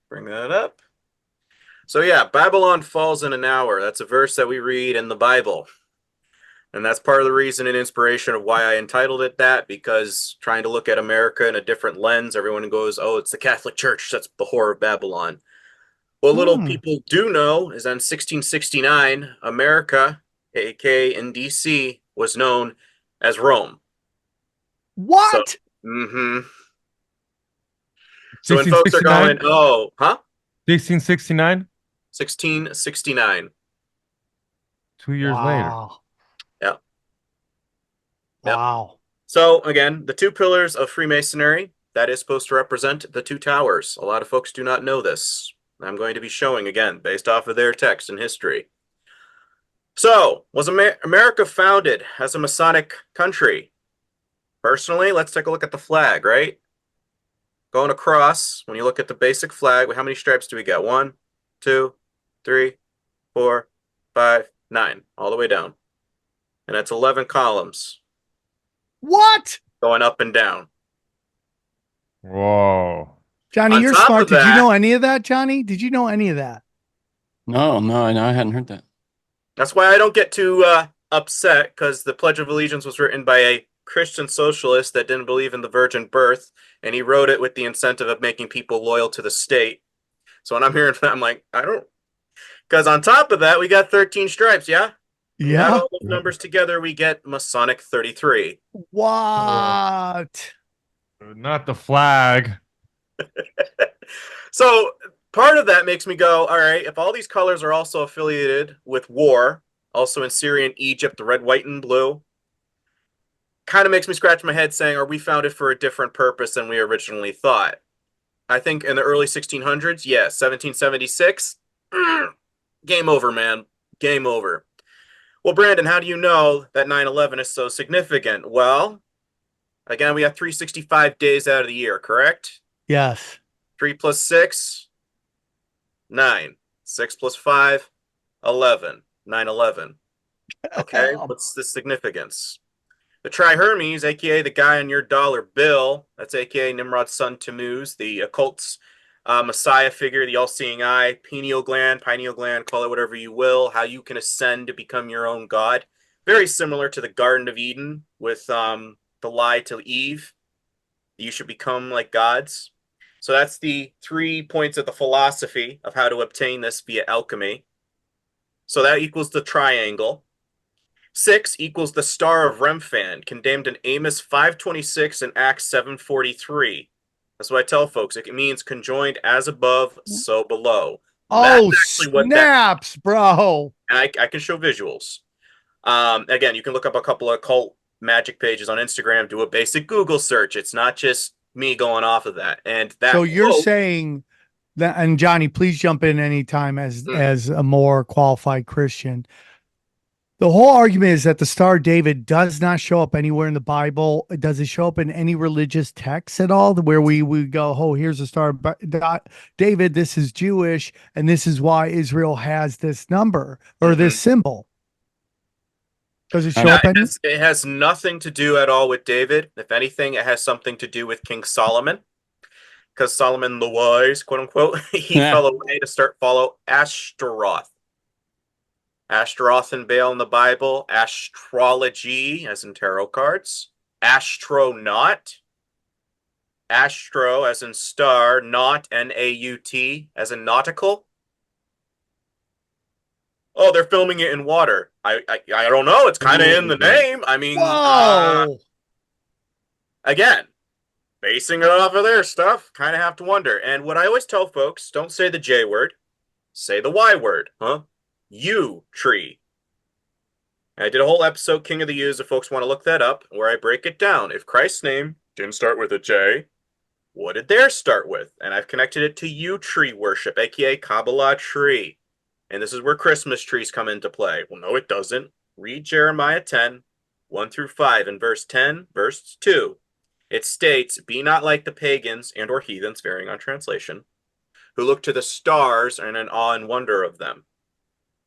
Bring that up. So yeah, Babylon falls in an hour. That's a verse that we read in the Bible. And that's part of the reason and inspiration of why I entitled it that, because trying to look at America in a different lens, everyone goes, oh, it's the Catholic Church. That's the whore of Babylon. What little Hmm. people do know is in 1669, America, aka in DC, was known as Rome. So, What? mm-hmm. So when folks are 1669? going, oh, huh? 1669? 1669. 2 years later. Wow. Yeah. Yep. Wow. So again, the two pillars of Freemasonry, that is supposed to represent the two towers. A lot of folks do not know this. I'm going to be showing again, based off of their text and history. So, was America founded as a Masonic country? Personally, let's take a look at the flag, right? Going across, when you look at the basic flag, how many stripes do we get? 1, 2, 3, 4, 5, 9, all the way down. And that's 11 columns What? going up and down. Whoa. Johnny, On you're top smart. of Did you that, know any of that, Johnny? Did you know any of that? No, I hadn't heard that. that's why I don't get too upset, because the Pledge of Allegiance was written by a Christian socialist that didn't believe in the virgin birth, and he wrote it with the incentive of making people loyal to the state. So when I'm hearing that, I'm like, I don't. Because on top of that, we got 13 stripes, yeah? When you add Yeah. all those numbers together, we get Masonic 33. What? Not the flag. So part of that makes me go, all right, if all these colors are also affiliated with war, also in Syria and Egypt, the red, white, and blue, kind of makes me scratch my head saying, are we founded for a different purpose than we originally thought? I think in the early 1600s, yes. 1776, game over, man. Game over. Well, Brandon, how do you know that 9/11 is so significant? Well, again, we have 365 days out of the year, correct? Yes. 3 plus 6, 9. 6 plus 5, 11. 9/11. Okay, what's the significance? The Trihermes, aka the guy on your dollar bill, that's aka Nimrod's son Tammuz, the occult's messiah figure, the all-seeing eye, pineal gland, call it whatever you will, how you can ascend to become your own god. Very similar to the Garden of Eden with the lie to Eve. You should become like gods. So that's the 3 points of the philosophy of how to obtain this via alchemy. So that equals the triangle. 6 equals the star of Remphan, condemned in Amos 5:26 and Acts 7:43. That's what I tell folks. It means conjoined as above, so below. That's Oh, actually what that. snaps, bro. I can show visuals. Again, you can look up a couple of occult magic pages on Instagram. Do a basic Google search. It's not just me going off of that. And So that you're quote. saying that, and Johnny, please jump in anytime as a more qualified Christian. The whole argument is that the Star of David does not show up anywhere in the Bible. Does it show up in any religious texts at all where we go, oh, here's the Star of David, this is Jewish, and this is why Israel has this number or this symbol? Does it show up any? It has nothing to do at all with David. If anything, it has something to do with King Solomon. Because Solomon the Wise, quote unquote, he fell away to follow Ashtaroth. Ashtaroth and Baal in the Bible, astrology, as in tarot cards, astronaut, astro, as in star, naut, N-A-U-T, as in nautical. Oh, they're filming it in water. I don't know. It's kind of in the name. I mean, again, basing it off of their stuff, kind of have to wonder. And what I always tell folks, don't say the J word, say the Y word, huh? U tree. I did a whole episode, King of the U's, if folks want to look that up, where I break it down. If Christ's name didn't start with a J, what did theirs start with? And I've connected it to U tree worship, aka Kabbalah tree. And this is where Christmas trees come into play. Well, no, it doesn't. Read Jeremiah 10, 1 through 5. In verse 10, verse 2, it states, be not like the pagans and or heathens, varying on translation, who look to the stars and in awe and wonder of them.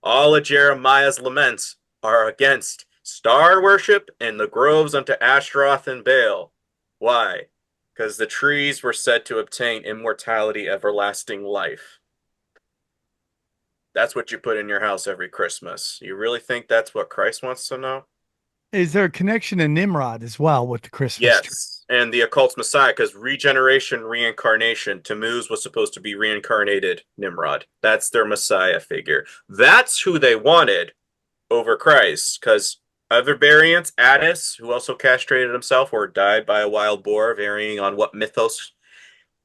All of Jeremiah's laments are against star worship and the groves unto Ashtaroth and Baal. Why? Because the trees were said to obtain immortality, everlasting life. That's what you put in your house every Christmas. You really think that's what Christ wants to know? Is there a connection to Nimrod as well with the Christmas tree? Yes. And the occult Messiah, because regeneration, reincarnation, Tammuz was supposed to be reincarnated Nimrod. That's their Messiah figure. That's who they wanted over Christ, because other variants, Attis, who also castrated himself or died by a wild boar, varying on what mythos,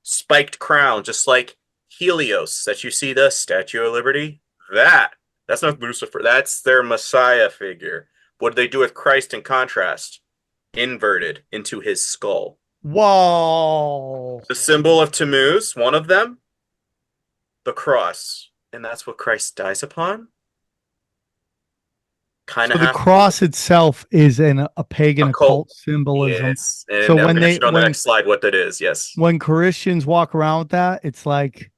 spiked crown, just like Helios that you see the Statue of Liberty. That's not Lucifer. That's their Messiah figure. What did they do with Christ in contrast? Inverted into his skull. Whoa. The symbol of Tammuz, one of them, the cross. And that's what Christ dies upon? Kind So of the cross itself is a pagan occult symbolism. Yes. And So I'm when going to they show on the next slide what that is. Yes. when Christians walk around with that, it's like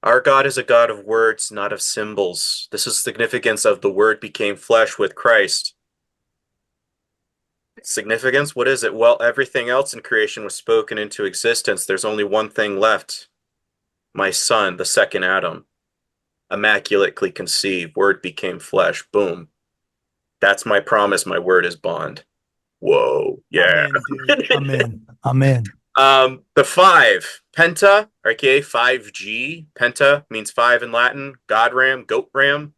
Our God is a God of words, not of symbols. This is the significance of the word became flesh with Christ. Significance? What is it? Well, everything else in creation was spoken into existence. There's only one thing left. My son, the second Adam, immaculately conceived, word became flesh. Boom. That's my promise. My word is bond. Whoa. Yeah. I'm in, dude. I'm in. The five, Penta, aka 5G. Penta means five in Latin. God ram, goat ram.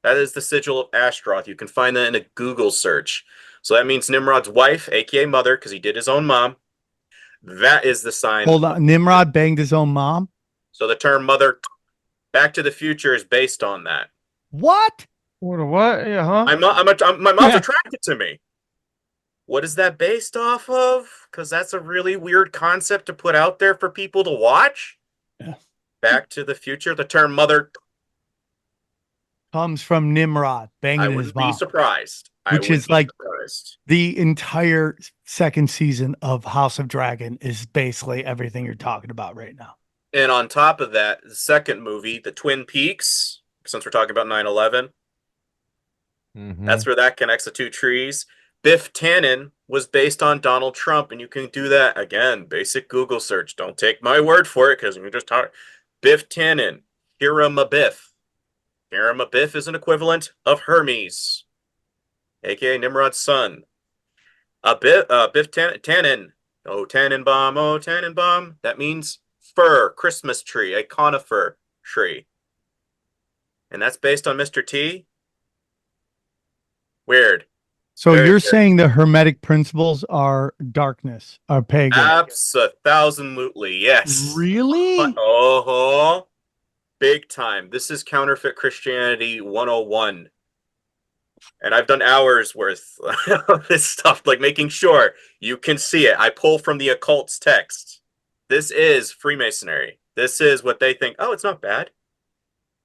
That is the sigil of Ashtaroth. You can find that in a Google search. So that means Nimrod's wife, aka mother, because he did his own mom. That is the sign. Hold on. Nimrod banged his own mom? So the term mother, Back to the Future, is based on that. What? What? Yeah, huh? My mom's attracted to me. What is that based off of? Because that's a really weird concept to put out there for people to watch. Yeah. Back to the Future, the term mother Comes from Nimrod I banging his wouldn't mom. be surprised. Which is like surprised. the entire second season of House of Dragon is basically everything you're talking about right now. And on top of that, the second movie, the Twin Peaks, since we're talking about 9/11, that's where that connects the two trees. Biff Tannen was based on Donald Trump, and you can do that again. Basic Google search. Don't take my word for it because you just talk. Biff Tannen, Hiram Abiff. Hiram Abiff is an equivalent of Hermes, aka Nimrod's son. Biff Tannen. Oh, Tannenbaum. Oh, Tannenbaum. That means fir, Christmas tree, a conifer tree. And that's based on Mr. T. Weird. So you're saying the Hermetic principles are darkness, are pagan? Absolutely, yes. Really? Oh, big time. This is counterfeit Christianity 101. And I've done hours worth of this stuff, like making sure you can see it. I pull from the occult's text. This is Freemasonry. This is what they think. Oh, it's not bad.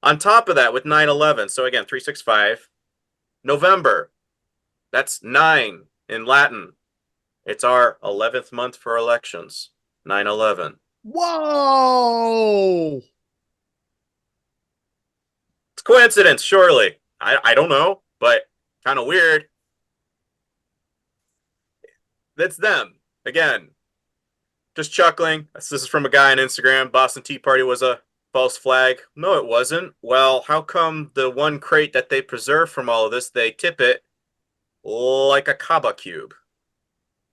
On top of that, with 9/11, so again, 365, November. That's 9 in Latin. It's our 11th month for elections. 9/11. Whoa! It's coincidence, surely. I don't know, but kind of weird. That's them. Again, just chuckling. This is from a guy on Instagram. Boston Tea Party was a false flag. No, it wasn't. Well, how come the one crate that they preserve from all of this, they tip it like a Kaba cube?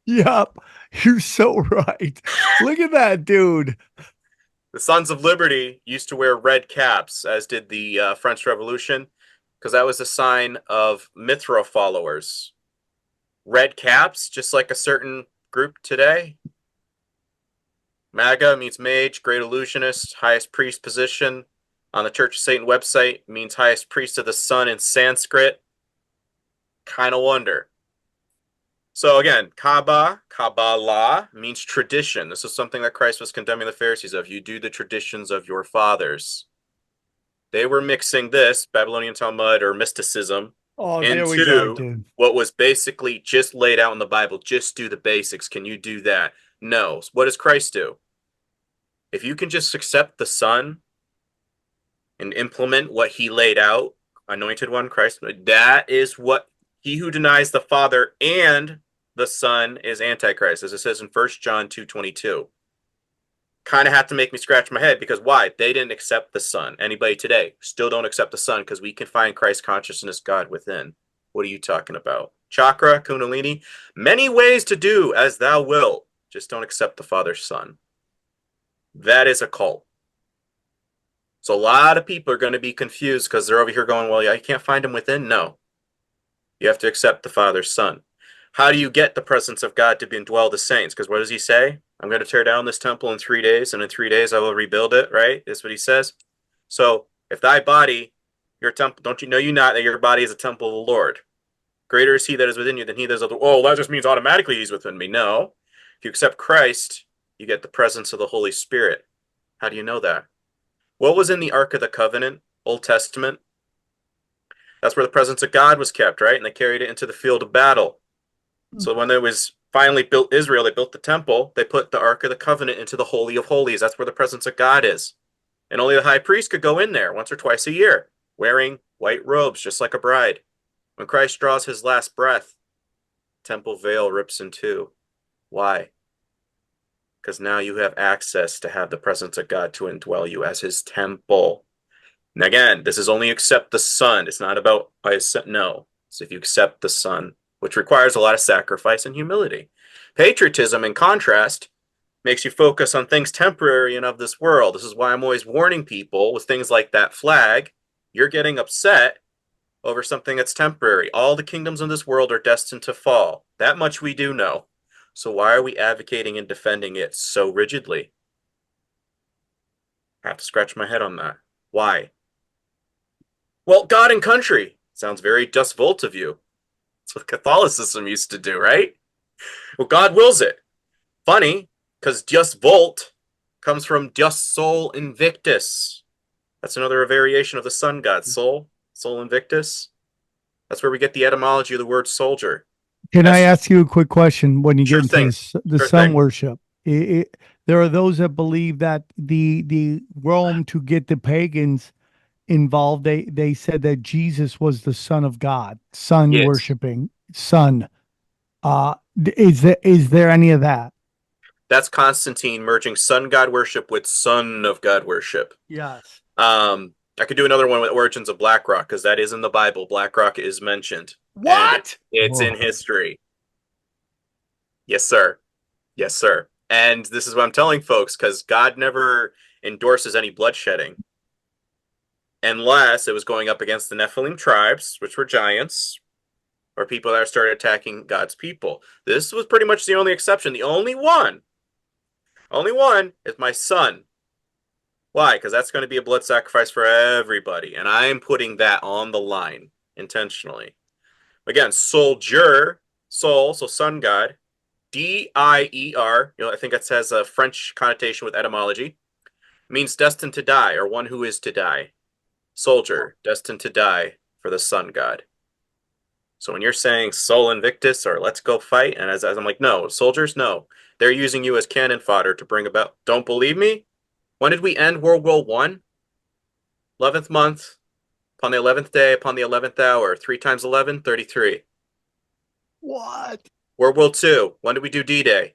Yep, you're so right. Look at that, dude. The Sons of Liberty used to wear red caps, as did the French Revolution, because that was a sign of Mithra followers. Red caps, just like a certain group today. MAGA means mage, great illusionist, highest priest position. On the Church of Satan website, means highest priest of the sun in Sanskrit. Kind of wonder. So again, Kabbalah means tradition. This is something that Christ was condemning the Pharisees of. You do the traditions of your fathers. They were mixing this, Babylonian Talmud or mysticism, into what was basically just laid out in the Bible. Just do the basics. Can you do that? No. What does Christ do? If you can just accept the Son and implement what he laid out, anointed one, Christ, that is what he who denies the Father and the Son is Antichrist, as it says in 1 John 2:22. Kind of have to make me scratch my head because why? They didn't accept the Son. Anybody today still don't accept the Son because we can find Christ consciousness, God within. What are you talking about? Chakra, Kundalini, many ways to do as thou wilt. Just don't accept the Father's Son. That is a cult. So a lot of people are going to be confused because they're over here going, well, yeah, you can't find him within. No. You have to accept the Father's Son. How do you get the presence of God to indwell the saints? Because what does he say? I'm going to tear down this temple in 3 days, and in 3 days I will rebuild it, right? That's what he says. So if thy body, your temple, don't you know you not that your body is a temple of the Lord? Greater is he that is within you than he that is of the world. Oh, that just means automatically he's within me. No. If you accept Christ, you get the presence of the Holy Spirit. How do you know that? What was in the Ark of the Covenant, Old Testament? That's where the presence of God was kept, right? And they carried it into the field of battle. So when there was finally built Israel, they built the temple, they put the Ark of the Covenant into the Holy of Holies. That's where the presence of God is. And only the high priest could go in there once or twice a year, wearing white robes, just like a bride. When Christ draws his last breath, temple veil rips in two. Why? Because now you have access to have the presence of God to indwell you as his temple. And again, this is only accept the Son. It's not about, no. It's if you accept the Son, which requires a lot of sacrifice and humility. Patriotism, in contrast, makes you focus on things temporary and of this world. This is why I'm always warning people with things like that flag. You're getting upset over something that's temporary. All the kingdoms in this world are destined to fall. That much we do know. So why are we advocating and defending it so rigidly? I have to scratch my head on that. Why? Well, God and country. Sounds very just volt of you. That's what Catholicism used to do, right? Well, God wills it. Funny, because just volt comes from just sol invictus. That's another variation of the sun god, sol invictus. That's where we get the etymology of the word soldier. Can I ask you a quick question when you Sure get into thing. the Sure sun thing. worship? There are those that believe that the Rome, to get the pagans involved, they said that Jesus was the Son of God, sun Yes. worshiping sun. Is there any of that? That's Constantine merging sun god worship with son of God worship. Yes. I could do another one with origins of BlackRock because that is in the Bible. BlackRock is mentioned. What? It's in history. Yes, sir. Yes, sir. And this is what I'm telling folks because God never endorses any bloodshedding unless it was going up against the Nephilim tribes, which were giants, or people that started attacking God's people. This was pretty much the only exception. The only one is my son. Why? Because that's going to be a blood sacrifice for everybody. And I'm putting that on the line intentionally. Again, soldier, soul, so sun god, D-I-E-R, I think that has a French connotation with etymology, means destined to die or one who is to die. Soldier, destined to die for the sun god. So when you're saying Sol Invictus or let's go fight, and as I'm like, no, soldiers, no. They're using you as cannon fodder to bring about. Don't believe me? When did we end World War I? 11th month, upon the 11th day, upon the 11th hour. 3 times 11, 33. What? World War II. When did we do D-Day?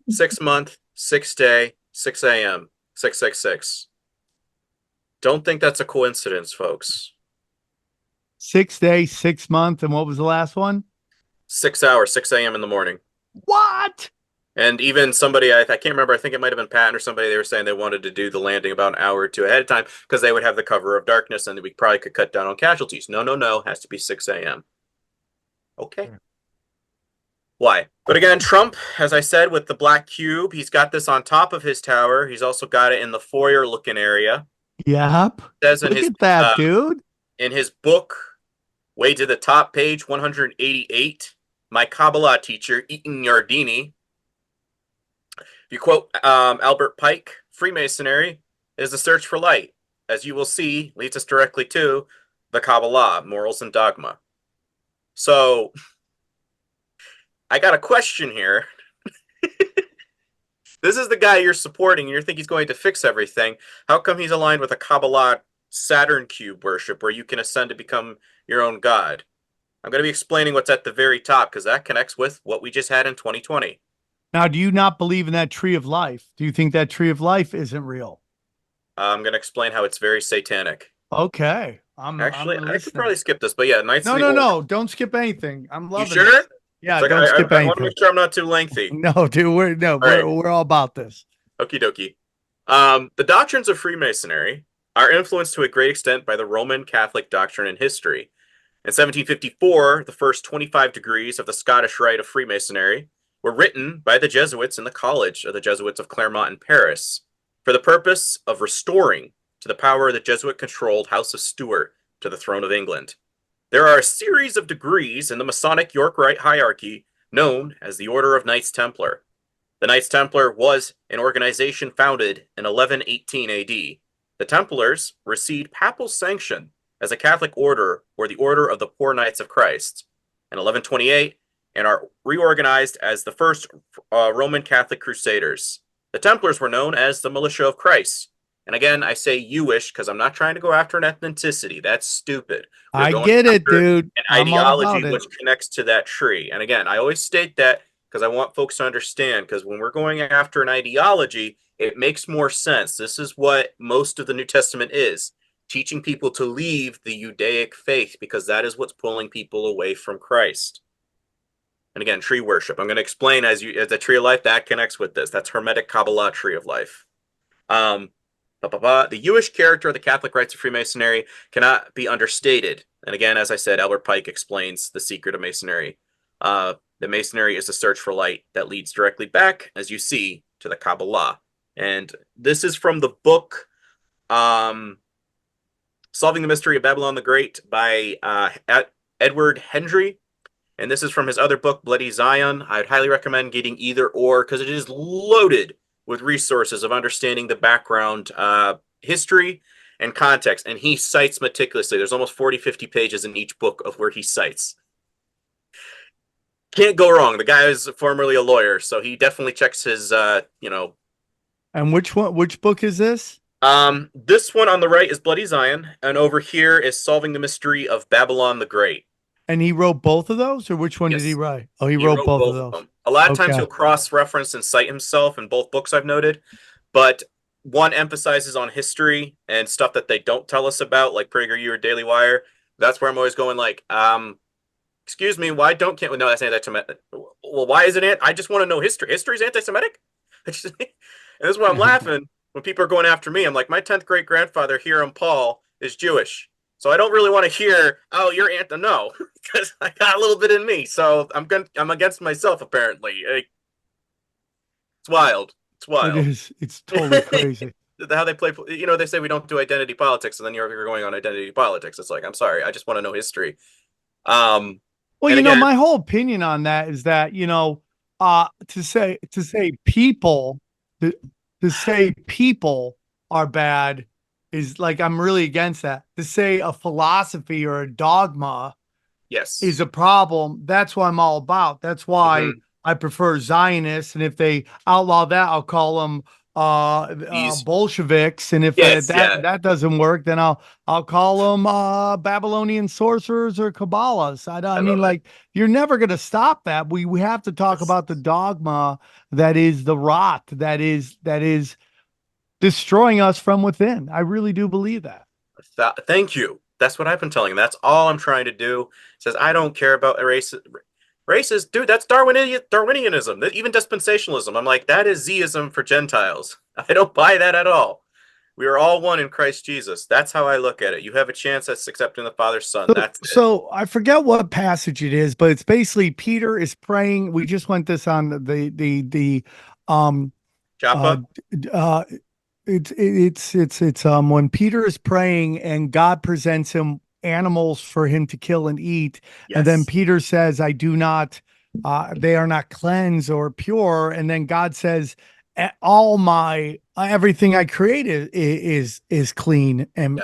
6th month, 6th day, 6 a.m. 666. Don't think that's a coincidence, folks. 6 days, 6 months, and what was the last one? 6 hours, 6 a.m. in the morning. What? And even somebody, I can't remember, I think it might have been Patton or somebody, they were saying they wanted to do the landing about an hour or two ahead of time because they would have the cover of darkness and we probably could cut down on casualties. No. Has to be 6 a.m. Okay. Why? But again, Trump, as I said, with the black cube, he's got this on top of his tower. He's also got it in the foyer looking area. Yep. Says Look at that, dude. In his book, way to the top, page 188, my Kabbalah teacher, Eaton Yardini. If you quote Albert Pike, Freemasonry is the search for light. As you will see, leads us directly to the Kabbalah, morals and dogma. So, I got a question here. This is the guy you're supporting, and you think he's going to fix everything. How come he's aligned with a Kabbalah Saturn cube worship where you can ascend to become your own god? I'm going to be explaining what's at the very top because that connects with what we just had in 2020. Now, do you not believe in that tree of life? Do you think that tree of life isn't real? I'm going to explain how it's very satanic. Okay. Actually, I'm I could listening. probably skip this, but yeah, Knights of the Old. No. Don't skip anything. I'm You loving sure? this. Yeah, It's like, don't skip I want to anything. make sure I'm not too lengthy. No, dude, we're all about this. Okie dokie. The doctrines of Freemasonry are influenced to a great extent by the Roman Catholic doctrine and history. In 1754, the first 25 degrees of the Scottish Rite of Freemasonry were written by the Jesuits in the College of the Jesuits of Clermont in Paris for the purpose of restoring to the power of the Jesuit-controlled House of Stuart to the throne of England. There are a series of degrees in the Masonic York Rite hierarchy known as the Order of Knights Templar. The Knights Templar was an organization founded in 1118 AD. The Templars received papal sanction as a Catholic order or the Order of the Poor Knights of Christ in 1128 and are reorganized as the first Roman Catholic Crusaders. The Templars were known as the Militia of Christ. And again, I say you-ish because I'm not trying to go after an ethnicity. That's stupid. I get it, dude. An I'm all about ideology it. which connects to that tree. And again, I always state that because I want folks to understand, because when we're going after an ideology, it makes more sense. This is what most of the New Testament is, teaching people to leave the Judaic faith because that is what's pulling people away from Christ. And again, tree worship. I'm going to explain as the tree of life that connects with this. That's Hermetic Kabbalah tree of life. The Jewish character of the Catholic rites of Freemasonry cannot be understated. And again, as I said, Albert Pike explains the secret of Masonry. The Masonry is a search for light that leads directly back, as you see, to the Kabbalah. And this is from the book Solving the Mystery of Babylon the Great by Edward Hendry. And this is from his other book, Bloody Zion. I'd highly recommend getting either or because it is loaded with resources of understanding the background, history, and context. And he cites meticulously. There's almost 40, 50 pages in each book of where he cites. Can't go wrong. The guy is formerly a lawyer, so he definitely checks his, And which book is this? This one on the right is Bloody Zion, and over here is Solving the Mystery of Babylon the Great. And he wrote both of those, or which one did he write? Oh, he wrote both of those. Them. A lot of times he'll cross-reference and cite himself in both books I've noted, but one emphasizes on history and stuff that they don't tell us about, like PragerU or Daily Wire. That's where I'm always going like, excuse me, why don't can't no, that's anti-Semitic. Well, why is it? I just want to know history. History's anti-Semitic? And this is why I'm laughing when people are going after me. I'm like, my 10th great grandfather, Hiram Paul, is Jewish. So I don't really want to hear, oh, you're anti. No, because I got a little bit in me. So I'm against myself, apparently. It's wild. It's wild. It is. It's totally crazy. How they play, they say we don't do identity politics, and then you're going on identity politics. It's like, I'm sorry, I just want to know history. Well, again, my whole opinion on that is that, to say people are bad is like, I'm really against that. To say a philosophy or a dogma is a problem. That's what I'm all about. That's why I prefer Zionists. And if they outlaw that, I'll call them Bolsheviks. And if that doesn't work, then I'll call them Babylonian sorcerers or Kabbalists. I mean, like, you're never going to stop that. We have to talk about the dogma that is the rot, that is destroying us from within. I really do believe that. Thank you. That's what I've been telling him. That's all I'm trying to do. He says, I don't care about races. Dude, that's Darwinianism, even dispensationalism. I'm like, that is Zism for Gentiles. I don't buy that at all. We are all one in Christ Jesus. That's how I look at it. You have a chance at accepting the Father's Son. So I forget what passage it is, but it's basically Peter is praying. We just went this on the Joppa. It's when Peter is praying and God presents him animals for him to kill and eat. Yes. And then Peter says, I do not, they are not cleansed or pure. And then God says, all my, everything I created is clean. And,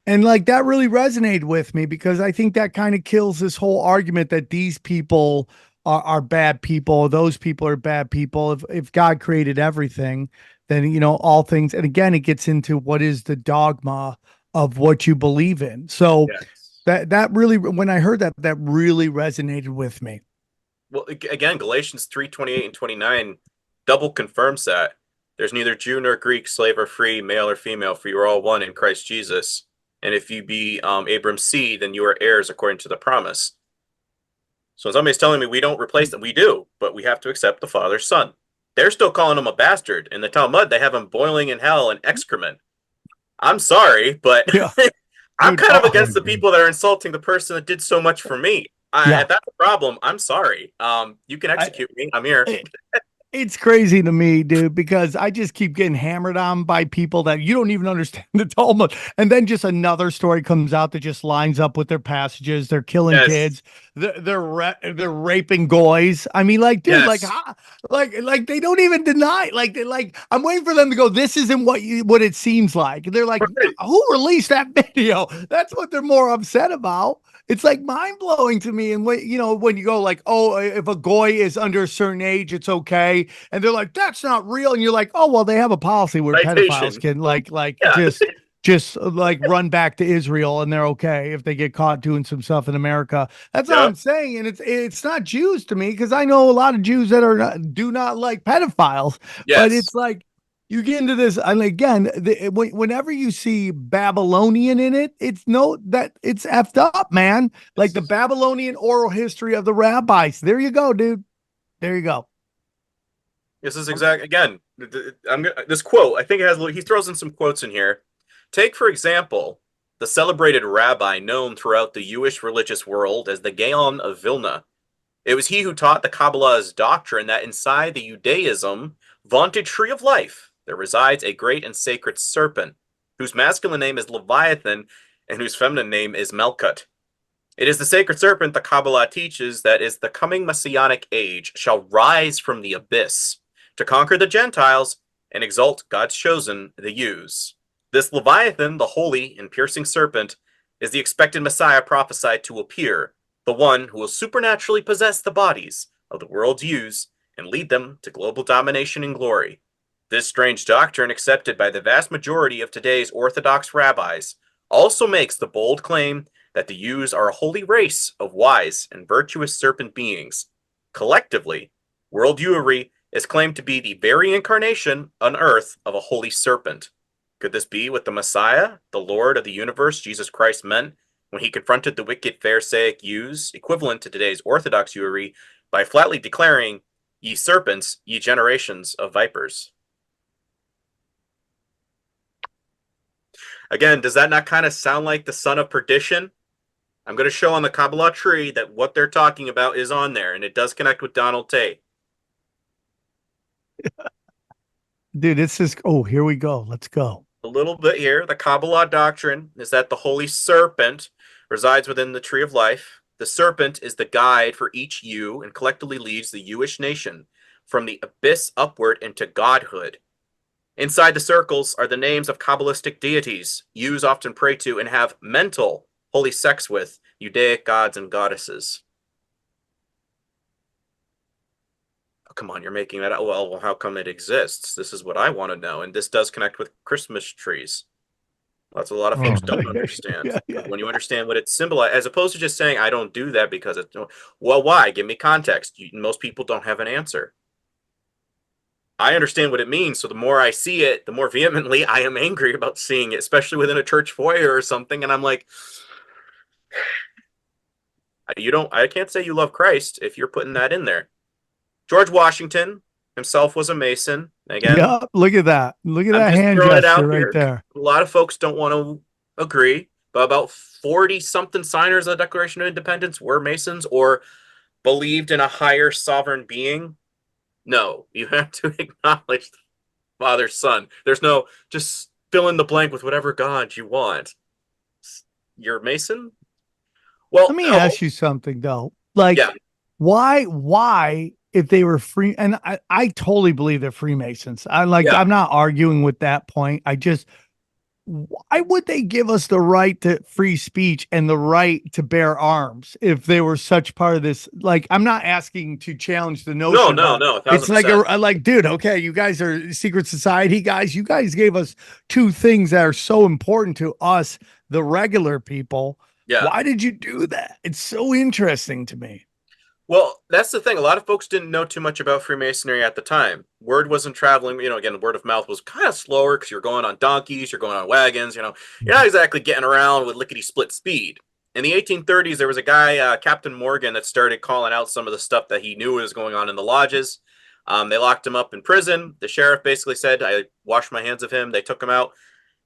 and like, that really resonated with me because I think that kind of kills this whole argument that these people are bad people. Those people are bad people. If God created everything, then, all things. And again, it gets into what is the dogma of what you believe in. So That really, when I heard that, that really resonated with me. Well, again, Galatians 3:28 and 29 double confirms that. There's neither Jew nor Greek, slave or free, male or female, for you are all one in Christ Jesus. And if you be Abram's seed, then you are heirs according to the promise. So when somebody's telling me we don't replace them, we do, but we have to accept the Father's Son. They're still calling him a bastard. In the Talmud, they have him boiling in hell in excrement. I'm sorry, but Yeah. I'm Dude, kind of oh, against the people that are insulting the person that did so much for me. Yeah. If that's a problem, I'm sorry. You can execute me. I'm here. It's crazy to me, dude, because I just keep getting hammered on by people that you don't even understand the Talmud. And then just another story comes out that just lines up with their passages. They're killing Yes. kids. They're raping goys. I mean, like, dude, Yes. like they don't even deny. Like I'm waiting for them to go, this isn't what it seems like. They're like, Right. who released that video? That's what they're more upset about. It's like mind blowing to me. And when you go like, oh, if a goy is under a certain age, it's okay. And they're like, that's not real. And you're like, oh, well, they have a policy where Citation. pedophiles can Yeah. just like run back to Israel and they're okay if they get caught doing some stuff in America. That's all Yeah. I'm saying. And it's not Jews to me, because I know a lot of Jews that do not like pedophiles. Yes. But it's like, you get into this, and again, whenever you see Babylonian in it, it's effed up, man. Like the Babylonian oral history of the rabbis. There you go, dude. There you go. This is again. This quote. I think it has. He throws in some quotes in here. Take, for example, the celebrated rabbi known throughout the Jewish religious world as the Gaon of Vilna. It was he who taught the Kabbalah's doctrine that inside the Judaism vaunted tree of life there resides a great and sacred serpent, whose masculine name is Leviathan and whose feminine name is Melkut. It is the sacred serpent the Kabbalah teaches that is the coming messianic age shall rise from the abyss to conquer the Gentiles and exalt God's chosen, the Jews. This Leviathan, the holy and piercing serpent, is the expected Messiah prophesied to appear, the one who will supernaturally possess the bodies of the world's Jews and lead them to global domination and glory. This strange doctrine, accepted by the vast majority of today's Orthodox rabbis, also makes the bold claim that the Jews are a holy race of wise and virtuous serpent beings. Collectively, world Jewry is claimed to be the very incarnation on earth of a holy serpent. Could this be what the Messiah, the Lord of the universe, Jesus Christ, meant when he confronted the wicked Pharisaic Jews, equivalent to today's Orthodox Jewry, by flatly declaring, "Ye serpents, ye generations of vipers"? Again, does that not kind of sound like the son of perdition? I'm going to show on the Kabbalah tree that what they're talking about is on there, and it does connect with Donald Tate. Dude, it's just, oh, here we go. Let's go. A little bit here. The Kabbalah doctrine is that the holy serpent resides within the tree of life. The serpent is the guide for each Jew and collectively leads the Jewish nation from the abyss upward into godhood. Inside the circles are the names of Kabbalistic deities Jews often pray to and have mental holy sex with, Judaic gods and goddesses. Oh, come on, you're making that out. Well, how come it exists? This is what I want to know. And this does connect with Christmas trees. That's a lot of folks don't understand. Yeah. When you understand what it symbolizes, as opposed to just saying, I don't do that because it's, well, why? Give me context. Most people don't have an answer. I understand what it means, so the more I see it, the more vehemently I am angry about seeing it, especially within a church foyer or something, and I'm like, I can't say you love Christ if you're putting that in there. George Washington himself was a Mason. Again, yeah, look at that. Look at I'm that just hand throwing it gesture out right here. there. A lot of folks don't want to agree, but about 40-something signers of the Declaration of Independence were Masons or believed in a higher sovereign being. No, you have to acknowledge the Father, Son. There's no just fill in the blank with whatever God you want. You're a Mason? Well, Let me ask you something though. Like, yeah. why, if they were free, and I totally believe they're Freemasons. I'm not arguing with that point. Why would they give us the right to free speech and the right to bear arms if they were such part of this? Like, I'm not asking to challenge the notion. No. It's like, dude, okay, you guys are secret society guys. You guys gave us two things that are so important to us, the regular people. Yeah. Why did you do that? It's so interesting to me. Well, that's the thing. A lot of folks didn't know too much about Freemasonry at the time. Word wasn't traveling. Again, word of mouth was kind of slower because you're going on donkeys, you're going on wagons. You're not exactly getting around with lickety split speed. In the 1830s, there was a guy, Captain Morgan, that started calling out some of the stuff that he knew was going on in the lodges. They locked him up in prison. The sheriff basically said, "I washed my hands of him." They took him out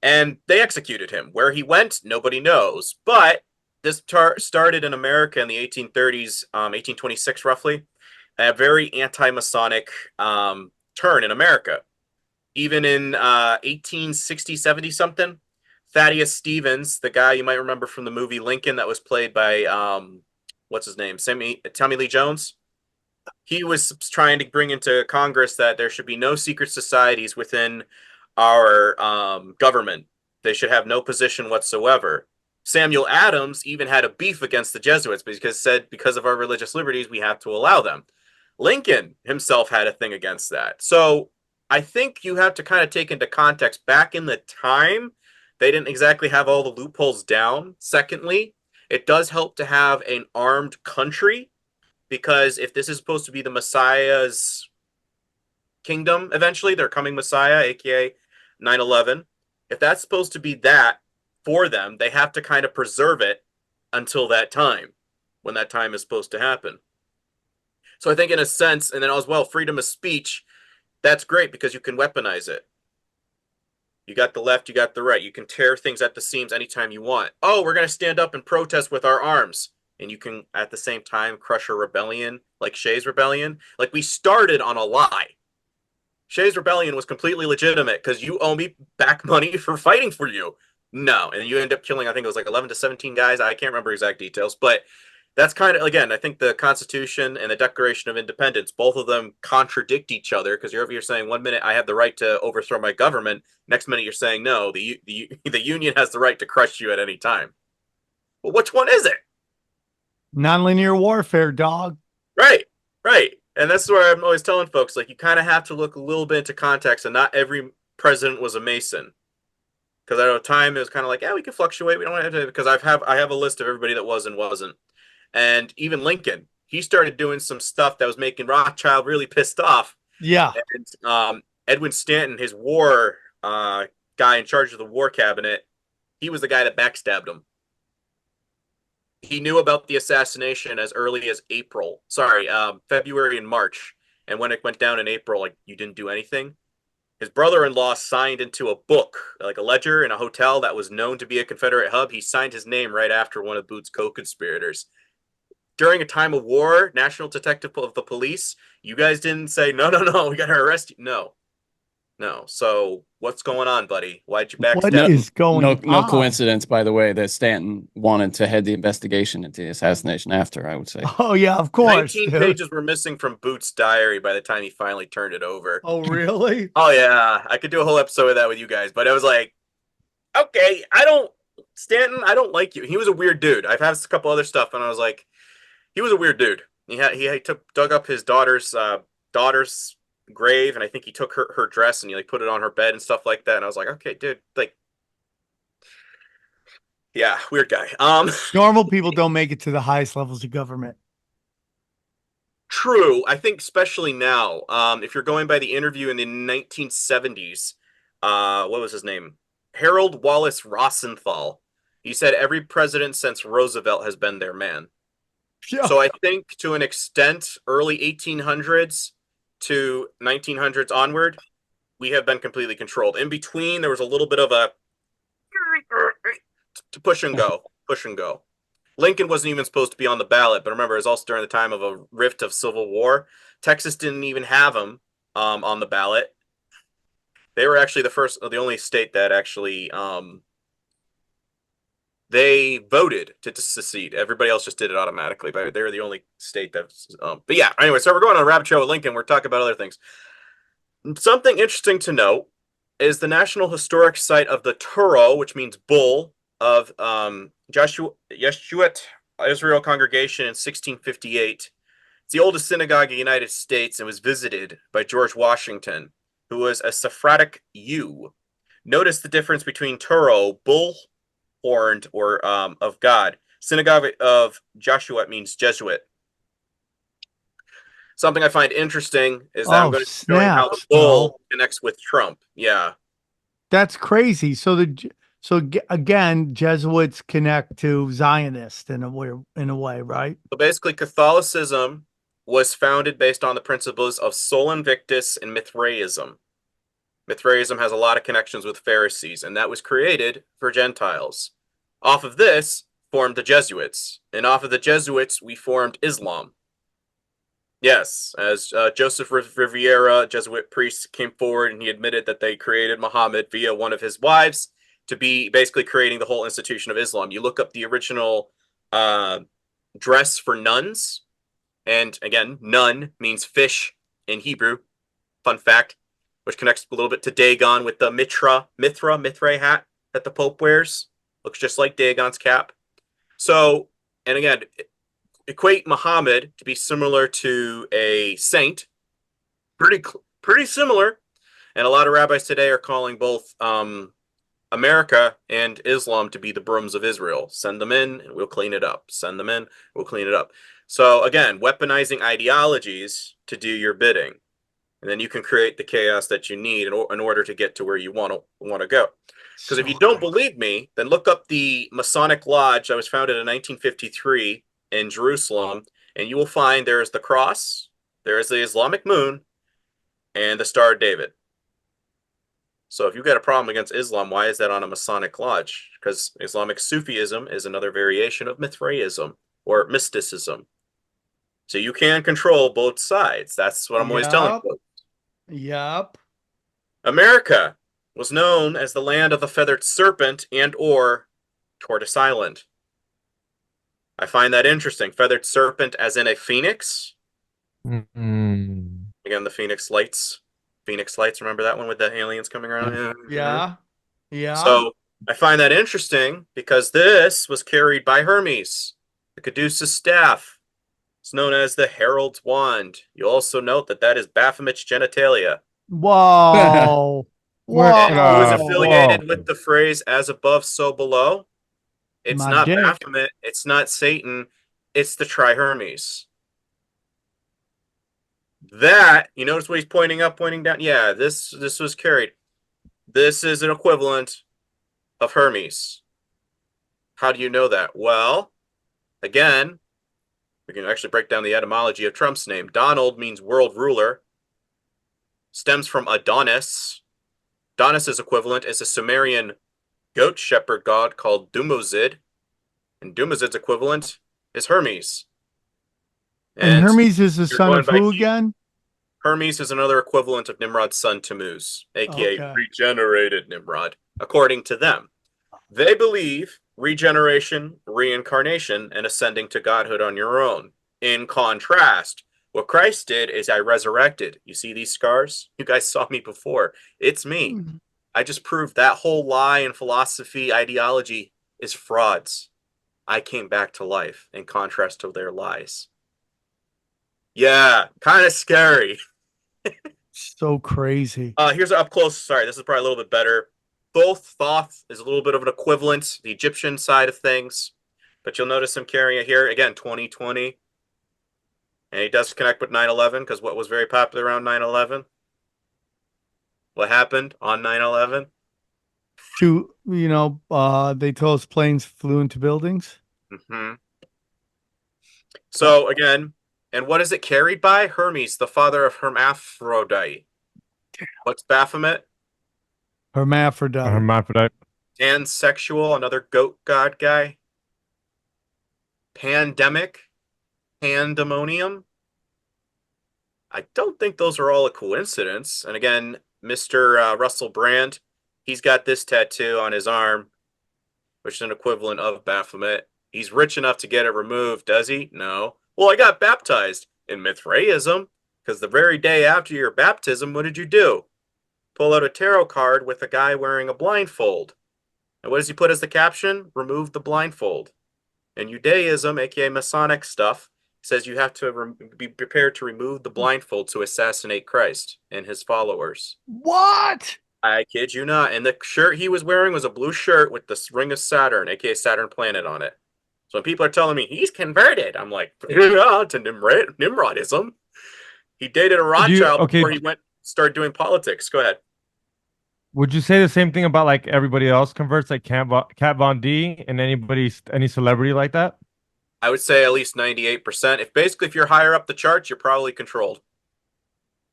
and they executed him. Where he went, nobody knows. But this started in America in the 1830s, 1826 roughly, a very anti-Masonic turn in America. Even in 1860, 70 something, Thaddeus Stevens, the guy you might remember from the movie Lincoln that was played by, what's his name, Tommy Lee Jones. He was trying to bring into Congress that there should be no secret societies within our government. They should have no position whatsoever. Samuel Adams even had a beef against the Jesuits because of our religious liberties, we have to allow them. Lincoln himself had a thing against that. So I think you have to kind of take into context back in the time, they didn't exactly have all the loopholes down. Secondly, it does help to have an armed country, because if this is supposed to be the Messiah's kingdom eventually, their coming Messiah, aka 9/11, if that's supposed to be that for them, they have to kind of preserve it until that time, when that time is supposed to happen. So I think in a sense, and then as well, freedom of speech, that's great because you can weaponize it. You got the left, you got the right. You can tear things at the seams anytime you want. Oh, we're going to stand up and protest with our arms. And you can, at the same time, crush a rebellion, like Shays' rebellion. Like, we started on a lie. Shays' rebellion was completely legitimate because you owe me back money for fighting for you. No. And you end up killing, I think it was like 11 to 17 guys. I can't remember exact details. But that's kind of, again, I think the Constitution and the Declaration of Independence, both of them contradict each other, because you're saying 1 minute I have the right to overthrow my government. Next minute you're saying, no, the Union has the right to crush you at any time. Well, which one is it? Nonlinear warfare, dog. Right, right. And that's where I'm always telling folks, like, you kind of have to look a little bit into context, and not every president was a Mason. Because at a time it was kind of like, yeah, we can fluctuate. We don't have to, because I have a list of everybody that was and wasn't. And even Lincoln, he started doing some stuff that was making Rothschild really pissed off. Yeah. And Edwin Stanton, his war guy in charge of the war cabinet, he was the guy that backstabbed him. He knew about the assassination as early as February and March. And when it went down in April, like, you didn't do anything. His brother-in-law signed into a book, like a ledger in a hotel that was known to be a Confederate hub. He signed his name right after one of Booth's co-conspirators. During a time of war, National Detective of the Police, you guys didn't say, no, we got to arrest you. No. So what's going on, buddy? Why'd you backstab? What is going on? No coincidence, by the way, that Stanton wanted to head the investigation into the assassination after, I would say. Oh, yeah, of course. 19 pages were missing from Booth's diary by the time he finally turned it over. Oh, really? Oh, yeah. I could do a whole episode of that with you guys, but it was like, okay, Stanton, I don't like you. He was a weird dude. I've had a couple other stuff, and I was like, he was a weird dude. He dug up his daughter's grave, and I think he took her dress and he like put it on her bed and stuff like that. And I was like, okay, dude, like, yeah, weird guy. Normal people don't make it to the highest levels of government. True. I think especially now, if you're going by the interview in the 1970s, what was his name? Harold Wallace Rosenthal. He said every president since Roosevelt has been their man. Yeah. So I think to an extent, early 1800s to 1900s onward, we have been completely controlled. In between, there was a little bit of a to push and go. Lincoln wasn't even supposed to be on the ballot, but remember, it was also during the time of a rift of civil war. Texas didn't even have him on the ballot. They were actually the only state that actually they voted to secede. Everybody else just did it automatically, but they were the only state that's. But yeah, anyway, so we're going on a rabbit trail with Lincoln. We're talking about other things. Something interesting to note is the National Historic Site of the Turo, which means bull, of Yeshuat Israel Congregation in 1658. It's the oldest synagogue in the United States and was visited by George Washington, who was a Sephardic Jew. Notice the difference between Turo, bull horned or of God. Synagogue of Joshua means Jesuit. Something I find interesting is that I'm going to be showing how the snaps, bull bro. connects with Trump. Yeah. That's crazy. Again, Jesuits connect to Zionists in a way, right? So basically, Catholicism was founded based on the principles of Sol Invictus and Mithraism. Mithraism has a lot of connections with Pharisees, and that was created for Gentiles. Off of this formed the Jesuits, and off of the Jesuits, we formed Islam. Yes, as Joseph Riviera, Jesuit priest, came forward and he admitted that they created Muhammad via one of his wives to be basically creating the whole institution of Islam. You look up the original dress for nuns, and again, nun means fish in Hebrew. Fun fact, which connects a little bit to Dagon with the Mithra hat that the Pope wears. Looks just like Dagon's cap. So, and again, equate Muhammad to be similar to a saint. Pretty similar. And a lot of rabbis today are calling both America and Islam to be the brooms of Israel. Send them in and we'll clean it up. Send them in, we'll clean it up. So again, weaponizing ideologies to do your bidding. And then you can create the chaos that you need in order to get to where you want to go. Because if you don't believe me, then look up the Masonic Lodge that was founded in 1953 in Jerusalem, and you will find there is the cross, there is the Islamic moon, and the Star of David. So if you've got a problem against Islam, why is that on a Masonic Lodge? Because Islamic Sufism is another variation of Mithraism or mysticism. So you can control both sides. That's what I'm always telling folks. Yep. America was known as the land of the feathered serpent and or Tortoise Island. I find that interesting. Feathered serpent as in a phoenix. Mm-hmm. Again, the Phoenix Lights. Phoenix Lights, remember that one with the aliens coming around? Yeah. Yeah. So I find that interesting because this was carried by Hermes, the caduceus staff. It's known as the Herald's Wand. You also note that that is Baphomet's genitalia. Whoa. And who is Whoa. affiliated with the phrase as above, so below? It's My not dick. Baphomet. It's not Satan. It's the Tri-Hermes. That, you notice what he's pointing up, pointing down? Yeah, this was carried. This is an equivalent of Hermes. How do you know that? Well, again, we can actually break down the etymology of Trump's name. Donald means world ruler. Stems from Adonis. Adonis's equivalent is a Sumerian goat shepherd god called Dumozid. And Dumozid's equivalent is Hermes. And Hermes is the son of who again? Hermes is another equivalent of Nimrod's son Tammuz, aka Okay. regenerated Nimrod, according to them. They believe regeneration, reincarnation, and ascending to godhood on your own. In contrast, what Christ did is I resurrected. You see these scars? You guys saw me before. It's me. I just proved that whole lie and philosophy, ideology is frauds. I came back to life in contrast to their lies. Yeah, kind of scary. So crazy. Here's an up close. Sorry, this is probably a little bit better. Thoth is a little bit of an equivalent, the Egyptian side of things. But you'll notice him carrying it here. Again, 2020. And he does connect with 9/11 because what was very popular around 9/11? What happened on 9/11? They told us planes flew into buildings. Mm-hmm. So again, and what is it carried by? Hermes, the father of Hermaphrodite. What's Baphomet? Hermaphrodite. Hermaphrodite. Pansexual, another goat god guy. Pandemic, pandemonium. I don't think those are all a coincidence. And again, Mr. Russell Brand, he's got this tattoo on his arm, which is an equivalent of Baphomet. He's rich enough to get it removed, does he? No. Well, I got baptized in Mithraism because the very day after your baptism, what did you do? Pull out a tarot card with a guy wearing a blindfold. And what does he put as the caption? Remove the blindfold. In Judaism, aka Masonic stuff, says you have to be prepared to remove the blindfold to assassinate Christ and his followers. What? I kid you not. And the shirt he was wearing was a blue shirt with the ring of Saturn, aka Saturn planet, on it. So when people are telling me he's converted, I'm like, yeah, to Nimrodism. He dated a Rothschild before he started doing politics. Go ahead. Would you say the same thing about like everybody else converts, like Kat Von D and any celebrity like that? I would say at least 98%. If you're higher up the charts, you're probably controlled.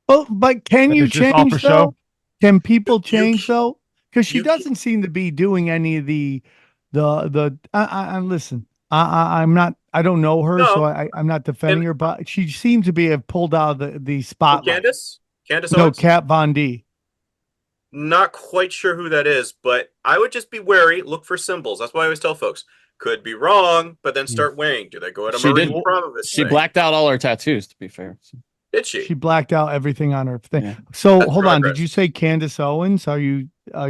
But can And you it's just all for change show? though? Can people You- change though? Because she you- doesn't seem to be doing any of the. I'm listen. I'm not. I don't know her, so No, I'm not defending and her. But she seems to be have pulled out of the from spotlight. Candace No, Owens. Kat Von D. Not quite sure who that is, but I would just be wary. Look for symbols. That's why I always tell folks. Could be wrong, but then start weighing. Do they go at a She Marie did. Abramovich She thing? blacked out all her tattoos, to be fair. Did she? She blacked out everything on her thing. Yeah. So That's hold on. Did progress. you say Candace Owens? Are you? I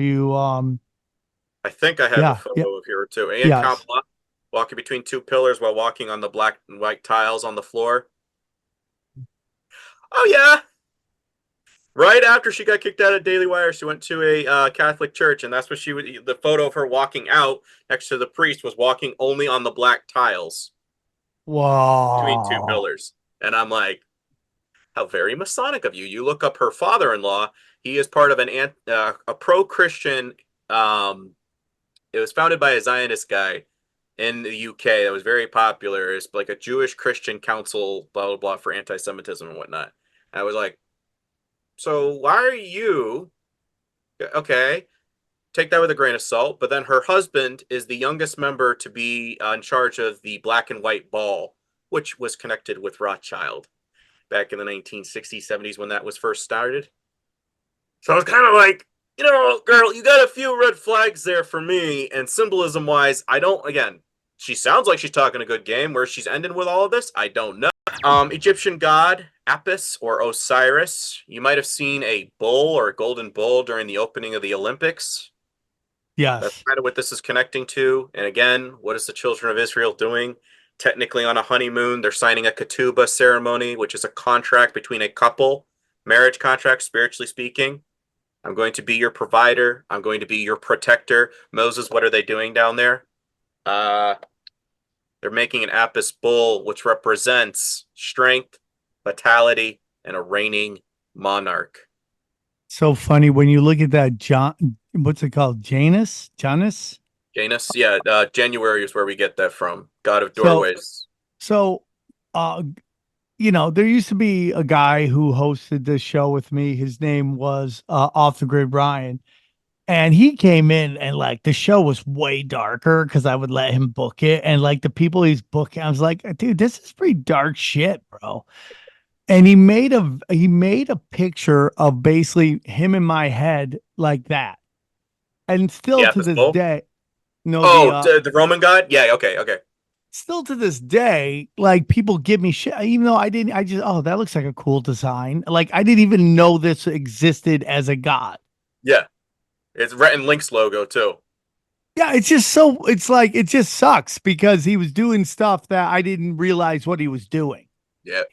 think I have Yeah, a photo yeah. of her too. And Yes. Kamala walking between two pillars while walking on the black and white tiles on the floor. Oh yeah. Right after she got kicked out of Daily Wire, she went to a Catholic church, and that's what she would. The photo of her walking out next to the priest was walking only on the black tiles between two Wow. pillars. And I'm like, how very Masonic of you. You look up her father-in-law. He is part of a pro-Christian. It was founded by a Zionist guy in the UK that was very popular. It's like a Jewish Christian council, blah blah blah, for anti-Semitism and whatnot. And I was like, so why are you okay? Take that with a grain of salt. But then her husband is the youngest member to be in charge of the black and white ball, which was connected with Rothschild back in the 1960s, 70s when that was first started. So I was kind of like, girl, you got a few red flags there for me. And symbolism wise, I don't, again, she sounds like she's talking a good game. Where she's ending with all of this, I don't know. Egyptian god Apis or Osiris. You might have seen a bull or a golden bull during the opening of the Olympics. That's Yes. kind of what this is connecting to. And again, what is the children of Israel doing? Technically on a honeymoon, they're signing a ketubah ceremony, which is a contract between a couple, marriage contract, spiritually speaking. I'm going to be your provider. I'm going to be your protector. Moses, what are they doing down there? They're making an Apis bull, which represents strength, vitality, and a reigning monarch. So funny when you look at that what's it called? Janus? Janus, yeah. January is where we get that from. God of doorways. So, there used to be a guy who hosted this show with me. His name was Off the Grid Ryan. And he came in and like the show was way darker because I would let him book it. And like the people he's booking, I was like, dude, this is pretty dark shit, bro. And he made a picture of basically him in my head like that. And still Yeah, to this this bull? day, no, The Roman god? Yeah, okay. still to this day, like people give me shit, even though oh, that looks like a cool design. Like I didn't even know this existed as a god. Yeah. It's Rhett and Link's logo too. Yeah, it's like it just sucks because he was doing stuff that I didn't realize what he was doing. Yeah.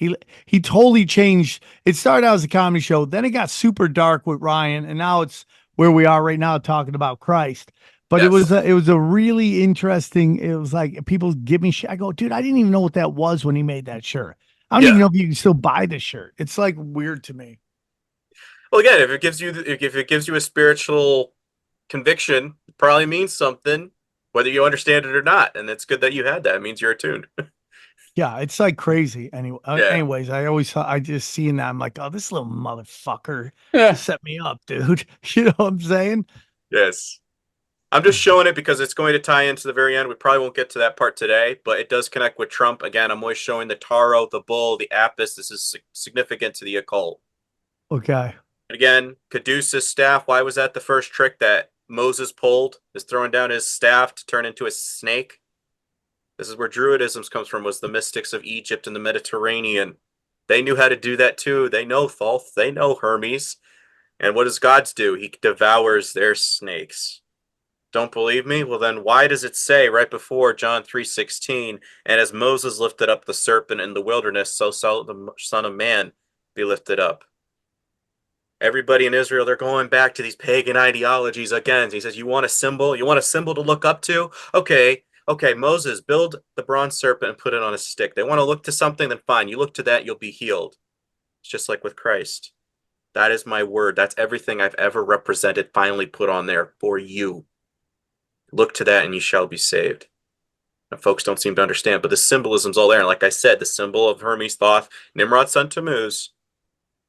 He totally changed. It started out as a comedy show, then it got super dark with Ryan, and now it's where we are right now talking about Christ. But Yes. it was a really interesting. It was like people give me shit. I go, dude, I didn't even know what that was when he made that shirt. I don't even know if you can still buy the shirt. It's like weird to me. Well, again, if it gives you a spiritual conviction, it probably means something, whether you understand it or not. And it's good that you had that. It means you're attuned. Yeah, it's like crazy. Anyway, Yeah. anyways, I just seeing that. I'm like, oh, this little motherfucker Yeah. set me up, dude. You know what I'm saying? Yes. I'm just showing it because it's going to tie into the very end. We probably won't get to that part today, but it does connect with Trump. Again, I'm always showing the taro, the bull, the apis. This is significant to the occult. Okay. And again, caduceus staff. Why was that the first trick that Moses pulled? Is throwing down his staff to turn into a snake. This is where Druidism comes from, was the mystics of Egypt and the Mediterranean. They knew how to do that too. They know Thoth. They know Hermes. And what does gods do? He devours their snakes. Don't believe me? Well, then why does it say right before John 3:16, and as Moses lifted up the serpent in the wilderness, so shall the Son of Man be lifted up? Everybody in Israel, they're going back to these pagan ideologies again. He says, you want a symbol? You want a symbol to look up to? Okay, Okay, Moses, build the bronze serpent and put it on a stick. They want to look to something, then fine. You look to that, you'll be healed. It's just like with Christ. That is my word. That's everything I've ever represented, finally put on there for you. Look to that and you shall be saved. And folks don't seem to understand, but the symbolism's all there. And like I said, the symbol of Hermes, Thoth, Nimrod's son Tammuz,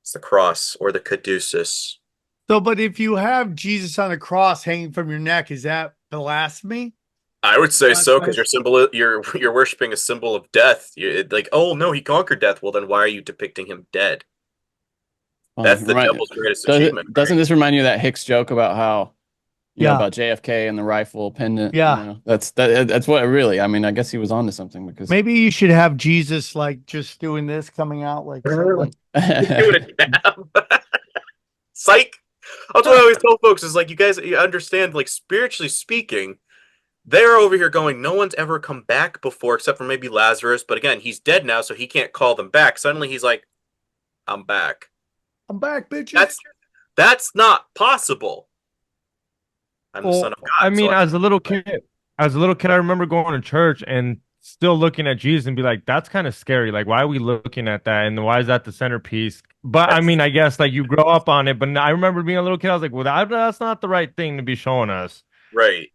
it's the cross or the caduceus. So, but if you have Jesus on a cross hanging from your neck, is that blasphemy? I would say That's so, because you're worshiping a symbol of death. Like, oh no, he conquered death. Well, then why are you depicting him dead? That's the devil's greatest achievement. Doesn't this remind you of that Hicks joke about how, about JFK and the rifle pendant? Yeah. That's what it really, I mean, I guess he was onto something, because Maybe you should have Jesus like just doing this, coming out like something. Doing a dab. Psych. That's what I always tell folks is like, you understand, like spiritually speaking, they're over here going, no one's ever come back before except for maybe Lazarus. But again, he's dead now, so he can't call them back. Suddenly he's like, I'm back. I'm back, bitches. That's not possible. I'm the son of God. I mean, as a little kid, I remember going to church and still looking at Jesus and be like, that's kind of scary. Like, why are we looking at that? And why is that the centerpiece? But I mean, I guess like you grow up on it. But I remember being a little kid, I was like, well, that's not the right thing to be showing us. Right.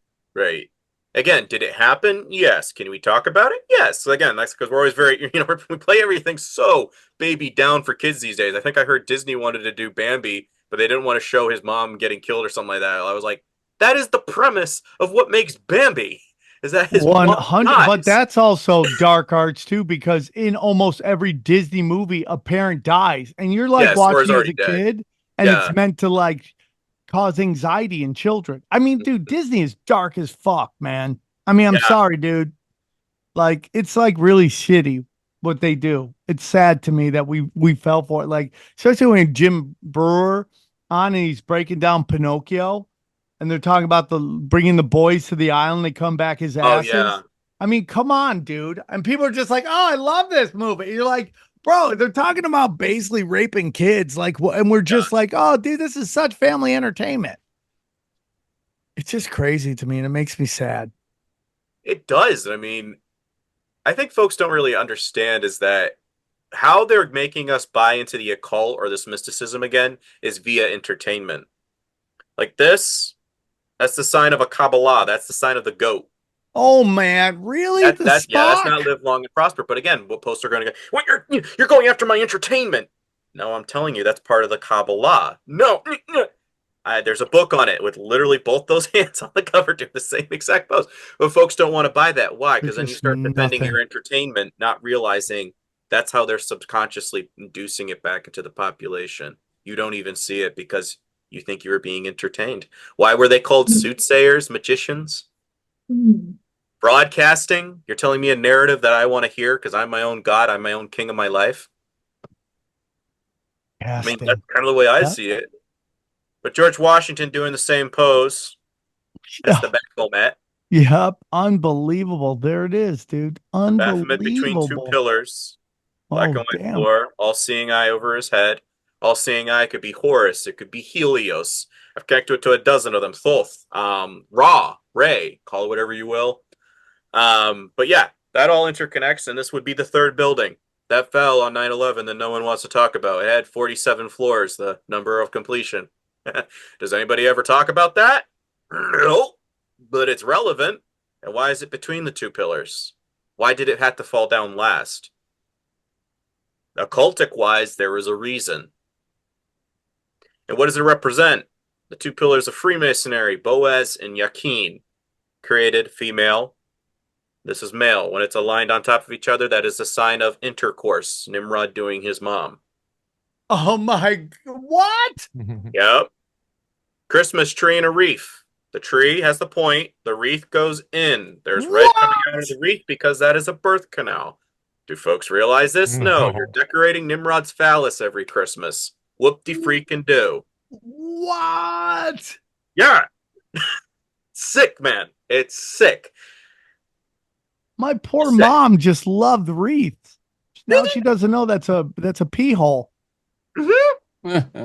Again, did it happen? Yes. Can we talk about it? Yes. Again, that's because we're always very, we play everything so baby down for kids these days. I think I heard Disney wanted to do Bambi, but they didn't want to show his mom getting killed or something like that. I was like, that is the premise of what makes Bambi. Is that his 100? But that's also dark arts too, because in almost every Disney movie, a parent dies, and you're like watching as a kid, and it's meant to like cause anxiety in children. I mean, dude, Disney is dark as fuck, man. I mean, I'm sorry, dude. Like, it's like really shitty what they do. It's sad to me that we fell for it. Like, especially when Jim Brewer on and he's breaking down Pinocchio, and they're talking about bringing the boys to the island. They come back his asses. Oh, yeah. I mean, come on, dude. And people are just like, oh, I love this movie. You're like, bro, they're talking about basically raping kids. Like, and we're just like, oh, dude, this is such family entertainment. It's just crazy to me, and it makes me sad. It does. I mean, I think folks don't really understand is that how they're making us buy into the occult or this mysticism again is via entertainment. Like this, that's the sign of a Kabbalah. That's the sign of the goat. Oh man, really? That's not live long and prosper. But again, what posts are going to go? Well, you're going after my entertainment. No, I'm telling you, that's part of the Kabbalah. No, there's a book on it with literally both those hands on the cover doing the same exact pose. But folks don't want to buy that. Why? Because then you start defending your entertainment, not realizing that's how they're subconsciously inducing it back into the population. You don't even see it because you think you were being entertained. Why were they called soothsayers, magicians? Broadcasting? You're telling me a narrative that I want to hear because I'm my own God, I'm my own king of my life? I mean, that's kind of the way I see it. But George Washington doing the same pose as the Baphomet. Yep, unbelievable. There it is, dude. Unbelievable. Baphomet between two pillars, black and white floor, all-seeing eye over his head. All-seeing eye could be Horus, it could be Helios. I've connected it to a dozen of them. Thoth, Ra, Ray, call it whatever you will. But yeah, that all interconnects, and this would be the third building that fell on 9/11 that no one wants to talk about. It had 47 floors, the number of completion. Does anybody ever talk about that? No, but it's relevant. And why is it between the two pillars? Why did it have to fall down last? Occultic-wise, there is a reason. And what does it represent? The two pillars of Freemasonry, Boaz and Yakin. Created, female. This is male. When it's aligned on top of each other, that is a sign of intercourse. Nimrod doing his mom. Oh my, what? Yep. Christmas tree and a wreath. The tree has the point. The wreath goes in. There's red coming out of the wreath because that is a birth canal. Do folks realize this? No. You're decorating Nimrod's phallus every Christmas. Whoop-de-freaking do. What? Yeah. Sick, man. It's sick. My poor mom just loved wreaths. Now she doesn't know that's a pee hole. Mm-hmm.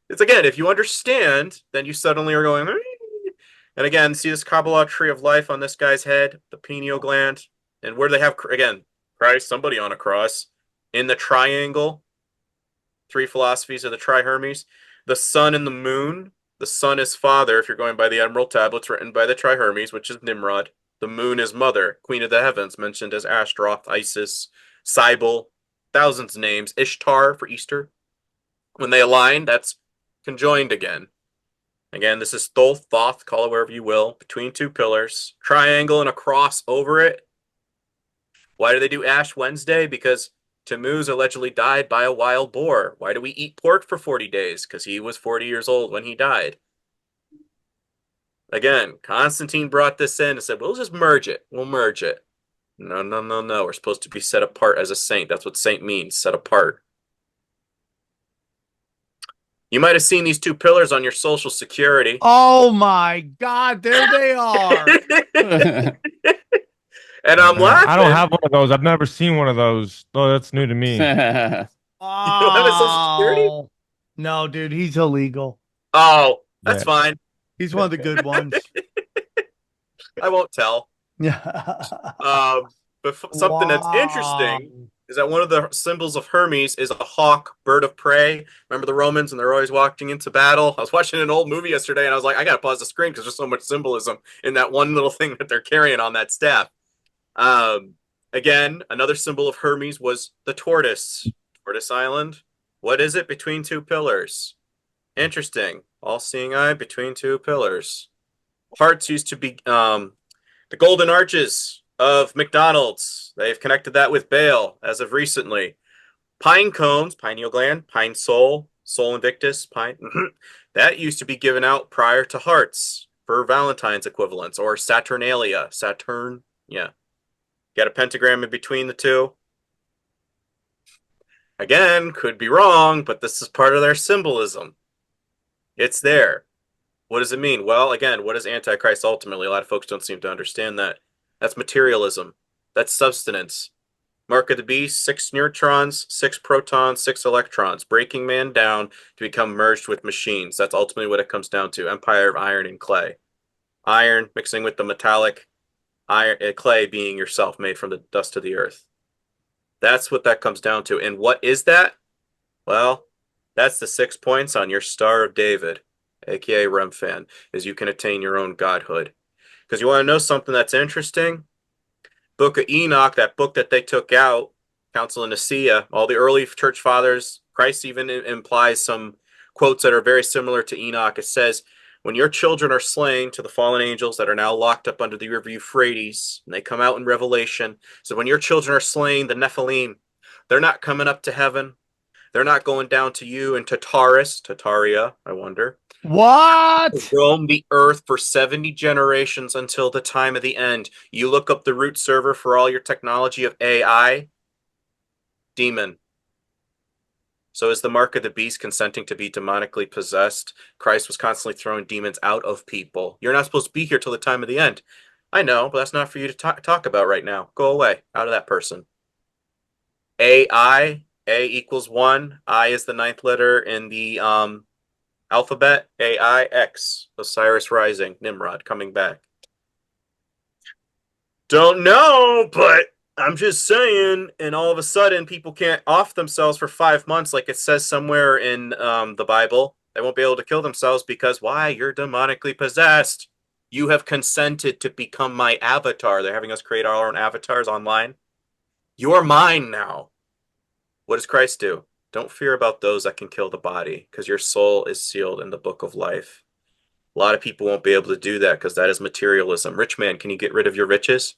It's again, if you understand, then you suddenly are going, And again, see this Kabbalah tree of life on this guy's head, the pineal gland. And where do they have, again, Christ, somebody on a cross, in the triangle. 3 philosophies of the Tri-Hermes. The sun and the moon. The sun is father, if you're going by the Emerald Tablets written by the Tri-Hermes, which is Nimrod. The moon is mother, queen of the heavens, mentioned as Ashtaroth, Isis, Cybele, thousands of names. Ishtar for Easter. When they align, that's conjoined again. Again, this is Thoth, call it wherever you will, between 2 pillars, triangle and a cross over it. Why do they do Ash Wednesday? Because Tammuz allegedly died by a wild boar. Why do we eat pork for 40 days? Because he was 40 years old when he died. Again, Constantine brought this in and said, we'll just merge it. We'll merge it. No. We're supposed to be set apart as a saint. That's what saint means, set apart. You might have seen these 2 pillars on your Social Security. Oh my God, there they are. And I'm laughing. I don't have one of those. I've never seen one of those. Oh, that's new to me. You don't have a Social Security? Oh, no, dude, he's illegal. Oh, that's fine. He's one of the good ones. I won't tell. Yeah. But something that's interesting is that one of the symbols of Hermes is a hawk, bird of prey. Remember the Romans, and they're always walking into battle? I was watching an old movie yesterday, and I was like, I gotta pause the screen because there's so much symbolism in that one little thing that they're carrying on that staff. Again, another symbol of Hermes was the tortoise. Tortoise Island. What is it between 2 pillars? Interesting. All-seeing eye between 2 pillars. Hearts used to be the golden arches of McDonald's. They've connected that with Baal as of recently. Pine cones, pineal gland, pine soul, soul invictus, pine. That used to be given out prior to hearts for Valentine's equivalents, or Saturnalia. Saturn, yeah. Got a pentagram in between the 2. Again, could be wrong, but this is part of their symbolism. It's there. What does it mean? Well, again, what is Antichrist ultimately? A lot of folks don't seem to understand that. That's materialism. That's substance. Mark of the beast, 6 neutrons, 6 protons, 6 electrons, breaking man down to become merged with machines. That's ultimately what it comes down to. Empire of iron and clay. Iron mixing with the metallic, iron, clay being yourself, made from the dust of the earth. That's what that comes down to. And what is that? Well, that's the 6 points on your Star of David, aka Remphan, is you can attain your own godhood. Because you want to know something that's interesting? Book of Enoch, that book that they took out, Council of Nicaea, all the early church fathers, Christ even implies some quotes that are very similar to Enoch. It says, when your children are slain to the fallen angels that are now locked up under the river Euphrates, and they come out in Revelation, so when your children are slain, the Nephilim, they're not coming up to heaven. They're not going down to you and Tartaria, I wonder. What? Roam the earth for 70 generations until the time of the end. You look up the root server for all your technology of AI, demon. So is the mark of the beast consenting to be demonically possessed? Christ was constantly throwing demons out of people. You're not supposed to be here till the time of the end. I know, but that's not for you to talk about right now. Go away, out of that person. AI, A equals 1. I is the 9th letter in the alphabet. AI, X. Osiris rising. Nimrod coming back. Don't know, but I'm just saying, and all of a sudden people can't off themselves for 5 months like it says somewhere in the Bible. They won't be able to kill themselves because, why? You're demonically possessed. You have consented to become my avatar. They're having us create our own avatars online. You're mine now. What does Christ do? Don't fear about those that can kill the body, because your soul is sealed in the book of life. A lot of people won't be able to do that because that is materialism. Rich man, can you get rid of your riches?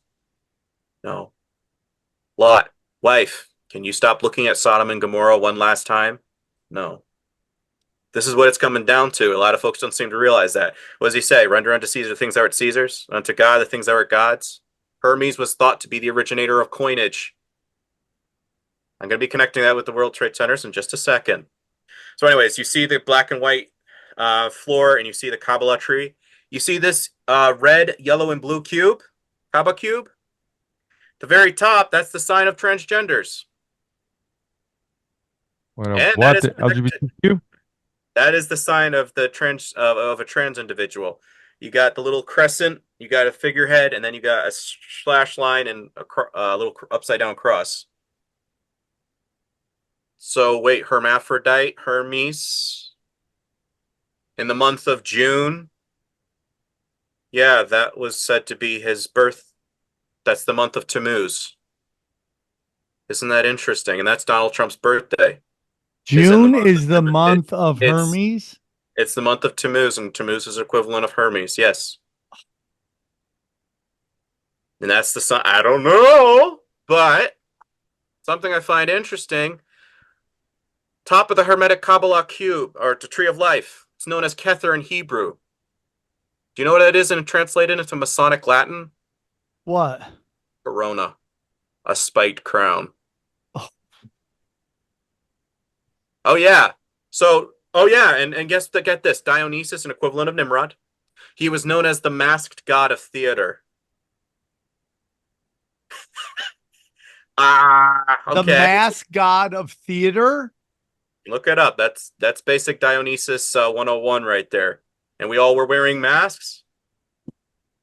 No. Lot, wife, can you stop looking at Sodom and Gomorrah one last time? No. This is what it's coming down to. A lot of folks don't seem to realize that. What does he say? Render unto Caesar the things that are at Caesar's, unto God the things that are at God's. Hermes was thought to be the originator of coinage. I'm going to be connecting that with the World Trade Centers in just a second. So anyways, you see the black and white floor, and you see the Kabbalah tree. You see this red, yellow, and blue cube, Kabbalah cube? The very top, that's the sign of transgenders. What? LGBTQ? That is the sign of the trans of a trans individual. You got the little crescent, you got a figurehead, and then you got a slash line and a little upside down cross. So wait, hermaphrodite, Hermes, in the month of June. Yeah, that was said to be his birth. That's the month of Tammuz. Isn't that interesting? And that's Donald Trump's birthday. June is the month of it's Hermes. It's the month of Tammuz, and Tammuz is equivalent of Hermes. Yes. And that's the sun. I don't know, but something I find interesting. Top of the Hermetic Kabbalah cube, or the Tree of Life. It's known as Kether in Hebrew. Do you know what that is and translated into Masonic Latin? What? Corona. A spiked crown. Oh yeah. So, and get this. Dionysus, an equivalent of Nimrod. He was known as the masked god of theater. Okay. The masked god of theater? Look it up. That's basic Dionysus 101 right there. And we all were wearing masks.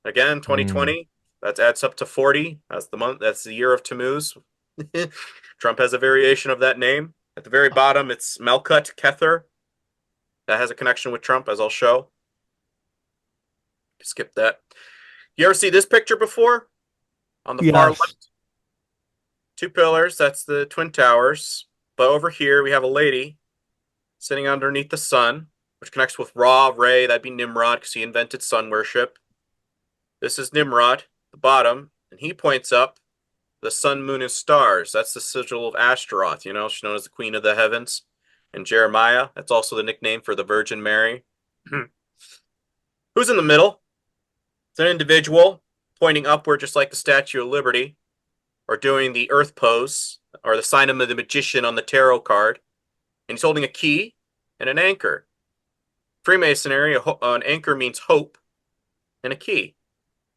Again, 2020. That adds up to 40. That's the month. That's the year of Tammuz. Trump has a variation of that name. At the very bottom, it's Melkut Kether. That has a connection with Trump, as I'll show. Skip that. You ever see this picture before? On the far left. Two pillars. That's the Twin Towers. But over here, we have a lady sitting underneath the sun, which connects with Ra, Re. That'd be Nimrod, because he invented sun worship. This is Nimrod, the bottom, and he points up the sun, moon, and stars. That's the sigil of Ashtaroth. You know, she's known as the Queen of the Heavens. And Jeremiah, that's also the nickname for the Virgin Mary. Who's in the middle? It's an individual pointing upward, just like the Statue of Liberty, or doing the Earth pose, or the sign of the magician on the tarot card. And he's holding a key and an anchor. Freemasonry, an anchor means hope, and a key.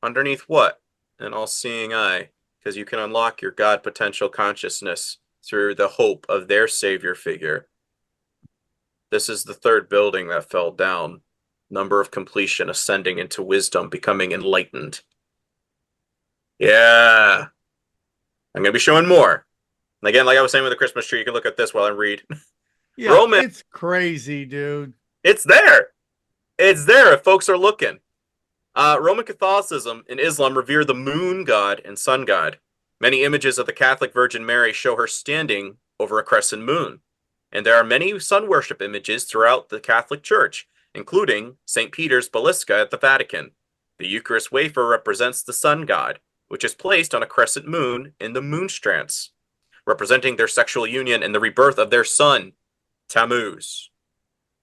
Underneath what? An all-seeing eye, because you can unlock your God potential consciousness through the hope of their savior figure. This is the third building that fell down. Number of completion, ascending into wisdom, becoming enlightened. Yeah. I'm going to be showing more. And again, like I was saying with the Christmas tree, you can look at this while I read. Yeah, it's crazy, dude. It's there. It's there if folks are looking. Roman Catholicism and Islam revere the moon god and sun god. Many images of the Catholic Virgin Mary show her standing over a crescent moon. And there are many sun worship images throughout the Catholic Church, including St. Peter's Basilica at the Vatican. The Eucharist wafer represents the sun god, which is placed on a crescent moon in the moonstrance, representing their sexual union and the rebirth of their son, Tammuz.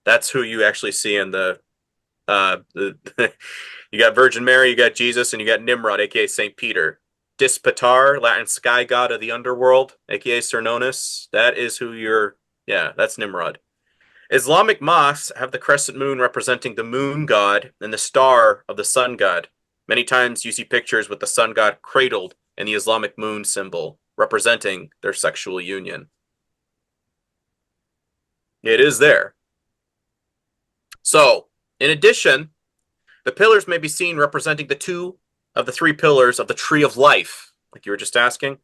That's who you actually see in the you got Virgin Mary, you got Jesus, and you got Nimrod, aka St. Peter. Dispatar, Latin sky god of the underworld, aka Cernunnos. That is who that's Nimrod. Islamic mosques have the crescent moon representing the moon god and the star of the sun god. Many times you see pictures with the sun god cradled and the Islamic moon symbol, representing their sexual union. It is there. So, in addition, the pillars may be seen representing the two of the three pillars of the Tree of Life, like you were just asking.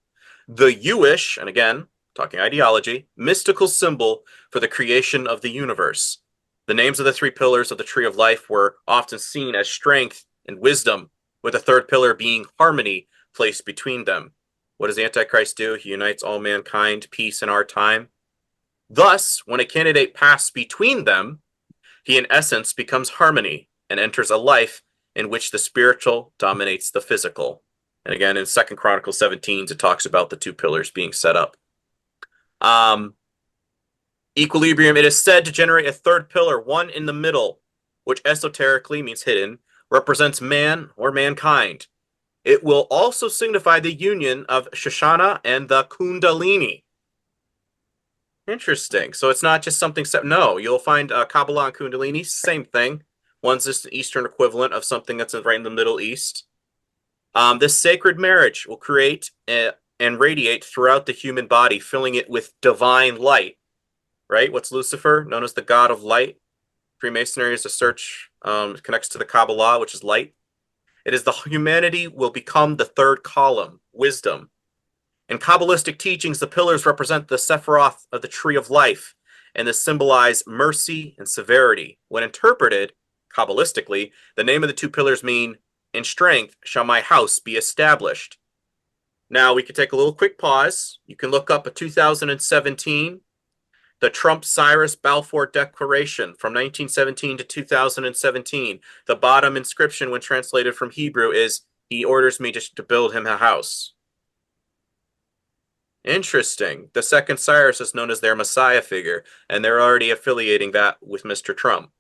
The Jewish, and again, talking ideology, mystical symbol for the creation of the universe. The names of the three pillars of the Tree of Life were often seen as strength and wisdom, with the third pillar being harmony placed between them. What does the Antichrist do? He unites all mankind, peace in our time. Thus, when a candidate passes between them, he in essence becomes harmony and enters a life in which the spiritual dominates the physical. And again, in 2 Chronicles 17, it talks about the two pillars being set up. Equilibrium, it is said to generate a third pillar, one in the middle, which esoterically means hidden, represents man or mankind. It will also signify the union of Shoshana and the Kundalini. Interesting. So it's not just something set. No, you'll find Kabbalah and Kundalini, same thing. One's just the Eastern equivalent of something that's right in the Middle East. This sacred marriage will create and radiate throughout the human body, filling it with divine light. Right? What's Lucifer? Known as the god of light. Freemasonry is a search, connects to the Kabbalah, which is light. It is the humanity will become the third column, wisdom. In Kabbalistic teachings, the pillars represent the Sephiroth of the tree of life, and this symbolize mercy and severity. When interpreted Kabbalistically, the name of the two pillars mean, in strength shall my house be established. Now, we could take a little quick pause. You can look up a 2017, the Trump-Cyrus Balfour Declaration from 1917 to 2017. The bottom inscription, when translated from Hebrew, is, he orders me to build him a house. Interesting. The second Cyrus is known as their Messiah figure, and they're already affiliating that with Mr. Trump.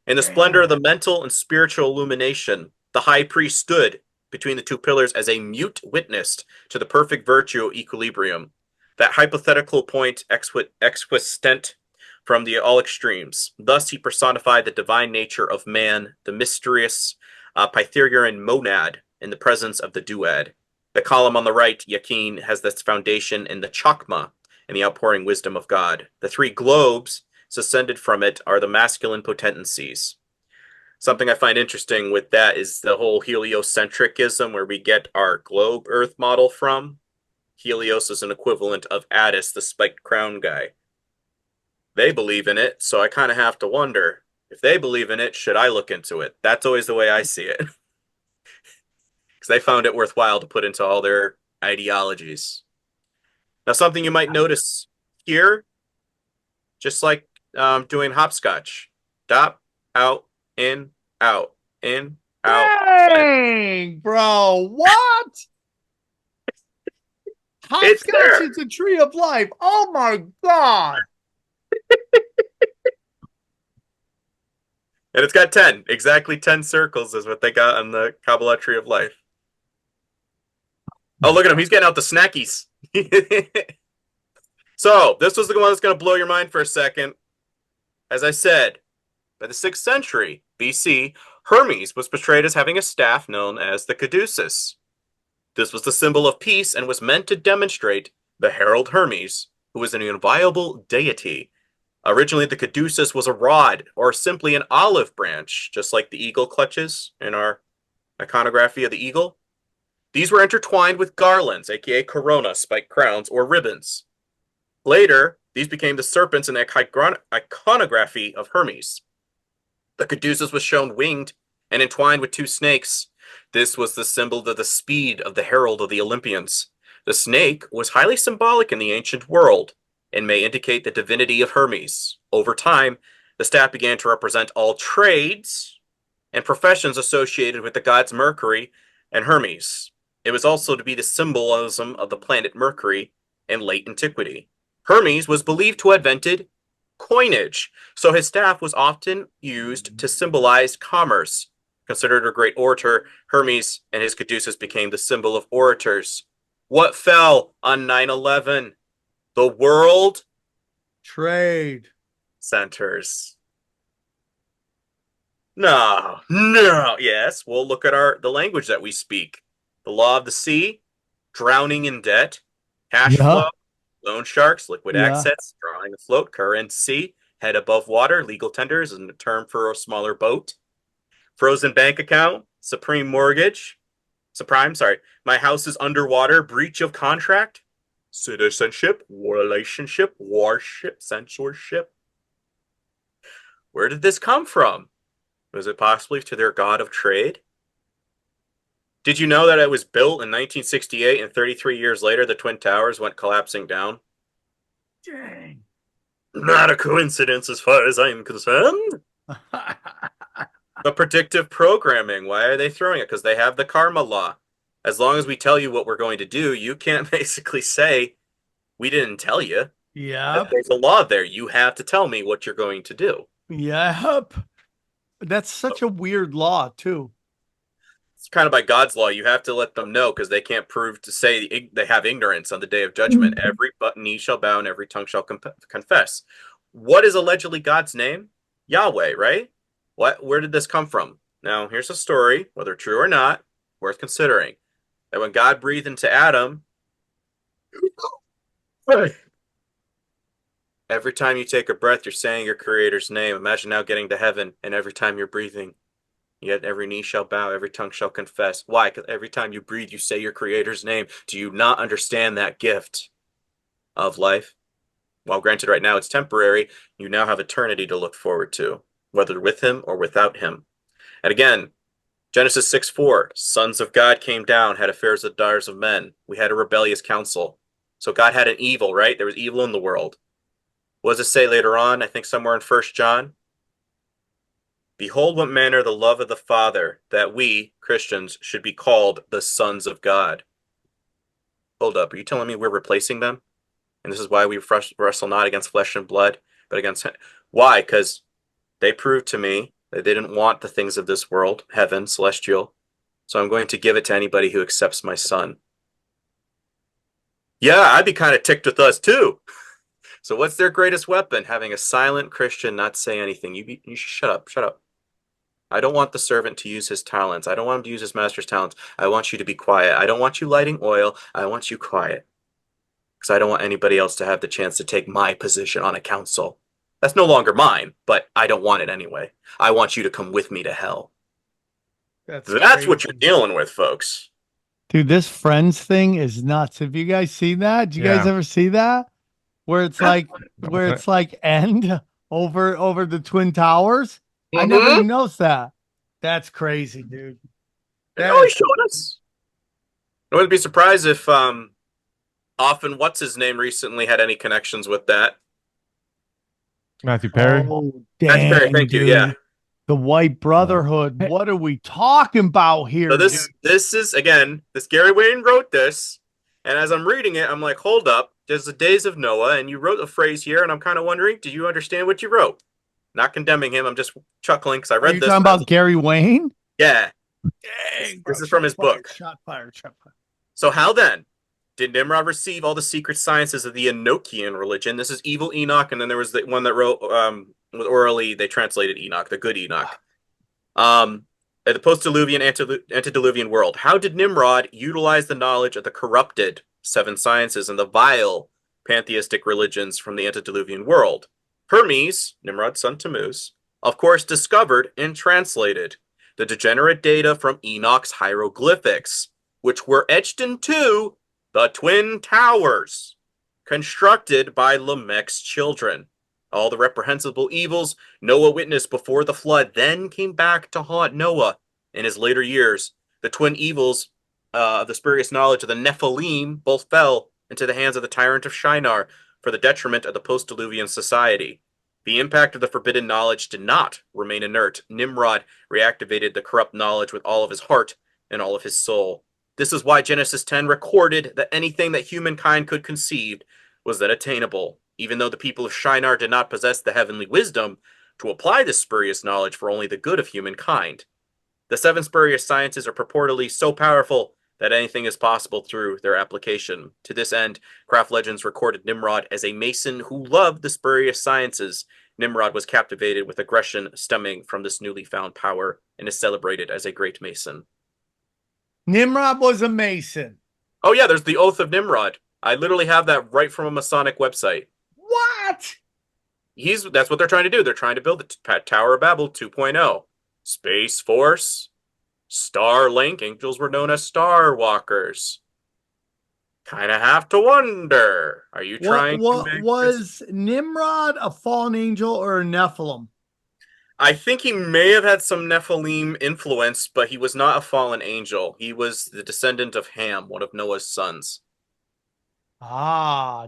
In the splendor of the mental and spiritual illumination, the high priest stood between the two pillars as a mute witness to the perfect virtue of equilibrium, that hypothetical point exquistent from the all extremes. Thus he personified the divine nature of man, the mysterious Pythagorean monad in the presence of the duad. The column on the right, Yakin, has this foundation in the Chakma, in the outpouring wisdom of God. The three globes suspended from it are the masculine potencies. Something I find interesting with that is the whole heliocentricism, where we get our globe Earth model from. Helios is an equivalent of Attis, the spiked crown guy. They believe in it, so I kind of have to wonder, if they believe in it, should I look into it? That's always the way I see it. Because they found it worthwhile to put into all their ideologies. Now, something you might notice here, just like doing hopscotch. Stop, out, in, out, in, out. Dang, bro, what? Hopscotch is a tree of life. Oh my God. And it's got 10. Exactly 10 circles is what they got on the Kabbalah tree of life. Oh, look at him. He's getting out the snackies. So, this was the one that's going to blow your mind for a second. As I said, by the 6th century BC, Hermes was portrayed as having a staff known as the caduceus. This was the symbol of peace and was meant to demonstrate the herald Hermes, who was an inviolable deity. Originally, the caduceus was a rod, or simply an olive branch, just like the eagle clutches in our iconography of the eagle. These were intertwined with garlands, aka corona, spiked crowns, or ribbons. Later, these became the serpents in the iconography of Hermes. The caduceus was shown winged and entwined with two snakes. This was the symbol of the speed of the herald of the Olympians. The snake was highly symbolic in the ancient world and may indicate the divinity of Hermes. Over time, the staff began to represent all trades and professions associated with the gods Mercury and Hermes. It was also to be the symbolism of the planet Mercury in late antiquity. Hermes was believed to have invented coinage, so his staff was often used to symbolize commerce. Considered a great orator, Hermes and his caduceus became the symbol of orators. What fell on 9/11? The World Trade Centers. No. Yes, we'll look at the language that we speak. The law of the sea, drowning in debt, cash flow, loan sharks, liquid assets, drawing afloat, currency, head above water, legal tenders is a term for a smaller boat. Frozen bank account, supreme mortgage, my house is underwater, breach of contract, citizenship, relationship, warship, censorship. Where did this come from? Was it possibly to their god of trade? Did you know that it was built in 1968 and 33 years later the Twin Towers went collapsing down? Dang. Not a coincidence as far as I'm concerned. But predictive programming, why are they throwing it? Because they have the karma law. As long as we tell you what we're going to do, you can't basically say, we didn't tell you. Yep. There's a law there. You have to tell me what you're going to do. Yep. That's such a weird law, too. It's kind of by God's law. You have to let them know because they can't prove to say they have ignorance on the day of judgment. Mm-hmm. Every knee shall bow and every tongue shall confess. What is allegedly God's name? Yahweh, right? Where did this come from? Now, here's a story, whether true or not, worth considering. That when God breathed into Adam, Every time you take a breath, you're saying your creator's name. Imagine now getting to heaven, and every time you're breathing, yet every knee shall bow, every tongue shall confess. Why? Because every time you breathe, you say your creator's name. Do you not understand that gift of life? While granted right now it's temporary, you now have eternity to look forward to, whether with him or without him. And again, Genesis 6:4, sons of God came down, had affairs with daughters of men. We had a rebellious council. So God had an evil, right? There was evil in the world. What does it say later on? I think somewhere in 1 John. Behold what manner the love of the Father, that we, Christians, should be called the sons of God. Hold up, are you telling me we're replacing them? And this is why we wrestle not against flesh and blood, but against... Why? Because they proved to me that they didn't want the things of this world, heaven, celestial. So I'm going to give it to anybody who accepts my son. Yeah, I'd be kind of ticked with us too. So what's their greatest weapon? Having a silent Christian not say anything. You should shut up, shut up. I don't want the servant to use his talents. I don't want him to use his master's talents. I want you to be quiet. I don't want you lighting oil. I want you quiet. Because I don't want anybody else to have the chance to take my position on a council. That's no longer mine, but I don't want it anyway. I want you to come with me to hell. That's what you're dealing with, folks. Dude, this Friends thing is nuts. Have you guys seen that? Do you guys ever see that? Where it's like end over the Twin Towers? Mm-hmm. I never even noticed that. That's crazy, dude. They always showed us. I wouldn't be surprised if often what's his name recently had any connections with that. Matthew Perry. Oh, dang, Matthew Perry, thank you. Yeah. The White Brotherhood. What are we talking about here? So this is again, this Gary Wayne wrote this, and as I'm reading it, I'm like, hold up, there's the days of Noah, and you wrote a phrase here, and I'm kind of wondering, did you understand what you wrote? Not condemning him, I'm just chuckling because I read this. Are you talking about Gary Wayne? Yeah. Dang, this is from his book. Shot fired. So how then did Nimrod receive all the secret sciences of the Enochian religion? This is evil Enoch, and then there was the one that wrote orally, they translated Enoch, the good Enoch. The post-Diluvian, antediluvian world. How did Nimrod utilize the knowledge of the corrupted seven sciences and the vile pantheistic religions from the antediluvian world? Hermes, Nimrod's son Tammuz, of course discovered and translated the degenerate data from Enoch's hieroglyphics, which were etched into the Twin Towers, constructed by Lamech's children. All the reprehensible evils Noah witnessed before the flood then came back to haunt Noah in his later years. The twin evils of the spurious knowledge of the Nephilim both fell into the hands of the tyrant of Shinar for the detriment of the post-Diluvian society. The impact of the forbidden knowledge did not remain inert. Nimrod reactivated the corrupt knowledge with all of his heart and all of his soul. This is why Genesis 10 recorded that anything that humankind could conceive was then attainable, even though the people of Shinar did not possess the heavenly wisdom to apply this spurious knowledge for only the good of humankind. The seven spurious sciences are purportedly so powerful that anything is possible through their application. To this end, craft legends recorded Nimrod as a Mason who loved the spurious sciences. Nimrod was captivated with aggression stemming from this newly found power and is celebrated as a great Mason. Nimrod was a Mason. Oh yeah, there's the Oath of Nimrod. I literally have that right from a Masonic website. What? That's what they're trying to do. They're trying to build the Tower of Babel 2.0. Space Force, Starlink, angels were known as Star Walkers. Kind of have to wonder, are you trying to was Nimrod a fallen angel or a Nephilim? I think he may have had some Nephilim influence, but he was not a fallen angel. He was the descendant of Ham, one of Noah's sons.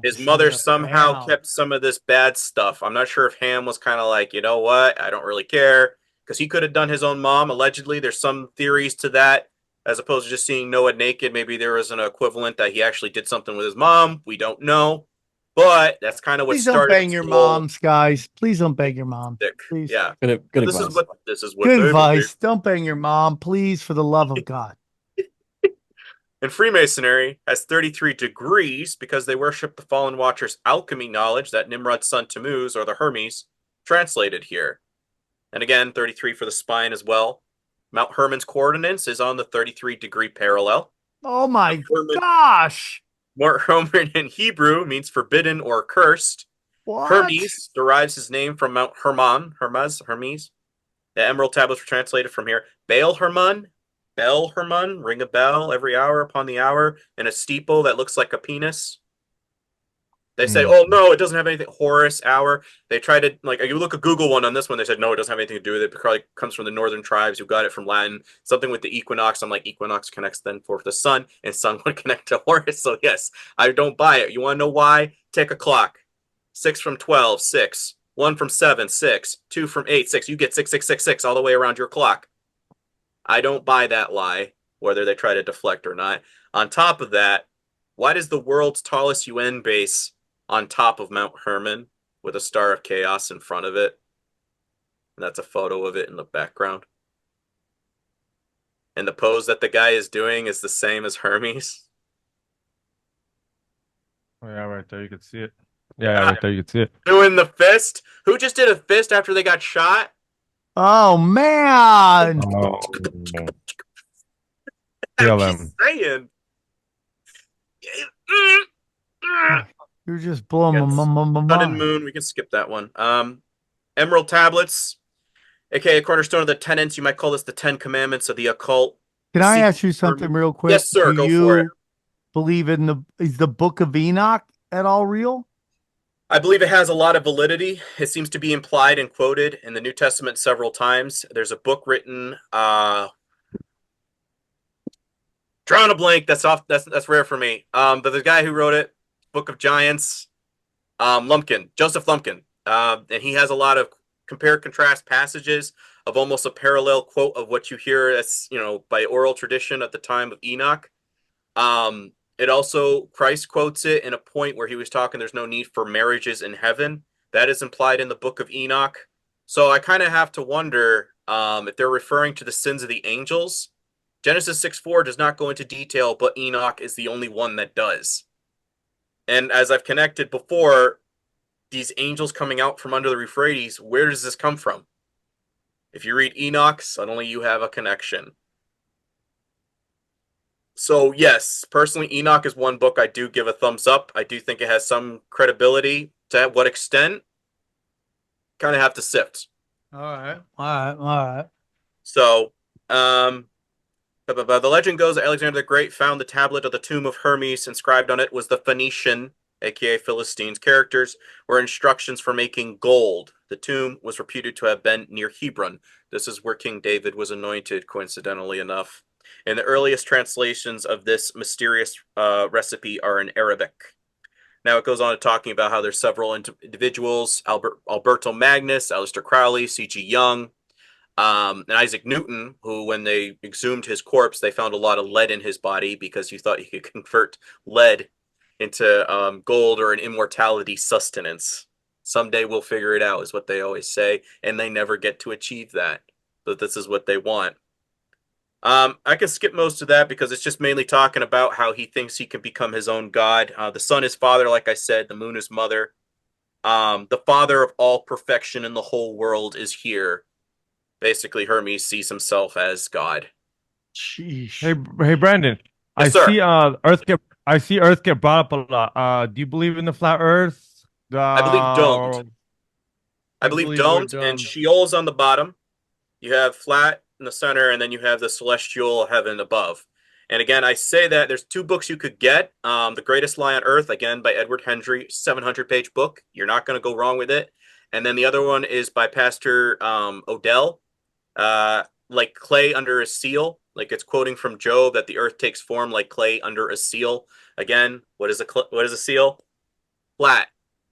His mother somehow kept some of this bad stuff. I'm not sure if Ham was kind of like, you know what, I don't really care, because he could have done his own mom. Allegedly, there's some theories to that, as opposed to just seeing Noah naked. Maybe there was an equivalent that he actually did something with his mom. We don't know, but that's kind of what started. Please don't bang your moms, guys. Please don't bang your mom. Please. Yeah, good advice. This is what good advice. Don't bang your mom, please, for the love of God. And Freemasonry has 33 degrees because they worship the Fallen Watcher's alchemy knowledge that Nimrod's son Tammuz, or the Hermes, translated here. And again, 33 for the spine as well. Mount Hermon's coordinates is on the 33-degree parallel. Oh my gosh! Mount Hermon in Hebrew means forbidden or cursed. What? Hermes derives his name from Mount Hermon, Hermes. The emerald tablets were translated from here. Bel Hermon, ring a bell every hour upon the hour, and a steeple that looks like a penis. They say, oh, no, it doesn't have anything. Horus hour. They try to, like, you look at Google one on this one, they said, no, it doesn't have anything to do with it. It probably comes from the northern tribes who got it from Latin. Something with the equinox. I'm like, equinox connects then for the sun, and sun would connect to Horus. So, yes, I don't buy it. You want to know why? Take a clock. 6 from 12, 6. 1 from 7, 6. 2 from 8, 6. You get 6 all the way around your clock. I don't buy that lie, whether they try to deflect or not. On top of that, why does the world's tallest UN base on top of Mount Hermon with a star of chaos in front of it? And that's a photo of it in the background. And the pose that the guy is doing is the same as Hermes. Oh, yeah, right there. You can see it. Yeah, right there. You can see it. Doing the fist. Who just did a fist after they got shot? Oh, man. Oh. I'm just saying. You're just blowing my Sun and mind. Moon. We can skip that one. Emerald tablets, aka cornerstone of the tenets. You might call this the 10 Commandments of the occult. Can I ask you something real quick? Yes, sir. Go for it. Believe is the Book of Enoch at all real? I believe it has a lot of validity. It seems to be implied and quoted in the New Testament several times. There's a book written, drawing a blank. That's rare for me. But the guy who wrote it, Book of Giants, Joseph Lumpkin, and he has a lot of compare contrast passages of almost a parallel quote of what you hear as by oral tradition at the time of Enoch. It also, Christ quotes it in a point where he was talking there's no need for marriages in heaven. That is implied in the Book of Enoch. So I kind of have to wonder if they're referring to the sins of the angels. Genesis 6:4 does not go into detail, but Enoch is the only one that does. And as I've connected before, these angels coming out from under the Euphrates, where does this come from? If you read Enoch, suddenly you have a connection. So, yes, personally, Enoch is one book I do give a thumbs up. I do think it has some credibility. To what extent? Kind of have to sift. All right. So, the legend goes that Alexander the Great found the tablet of the tomb of Hermes. Inscribed on it was the Phoenician, aka Philistines, characters were instructions for making gold. The tomb was reputed to have been near Hebron. This is where King David was anointed, coincidentally enough. And the earliest translations of this mysterious recipe are in Arabic. Now it goes on to talking about how there's several individuals, Alberto Magnus, Aleister Crowley, C.G. Jung, and Isaac Newton, who when they exhumed his corpse, they found a lot of lead in his body because you thought you could convert lead into gold or an immortality sustenance. Someday we'll figure it out, is what they always say, and they never get to achieve that. But this is what they want. I can skip most of that because it's just mainly talking about how he thinks he can become his own god. The sun is father, like I said. The moon is mother. The father of all perfection in the whole world is here. Basically, Hermes sees himself as God. Sheesh. Hey, Brandon. Yes, sir. I see Earth get brought up a lot. Do you believe in the flat Earth? I believe domed. I believe domed, and Sheol's on the bottom. You have flat in the center, and then you have the celestial heaven above. And again, I say that there's two books you could get. The Greatest Lie on Earth, again, by Edward Hendry, 700-page book. You're not going to go wrong with it. And then the other one is by Pastor Odell, like clay under a seal. Like it's quoting from Job that the earth takes form like clay under a seal. Again, what is a seal? Flat.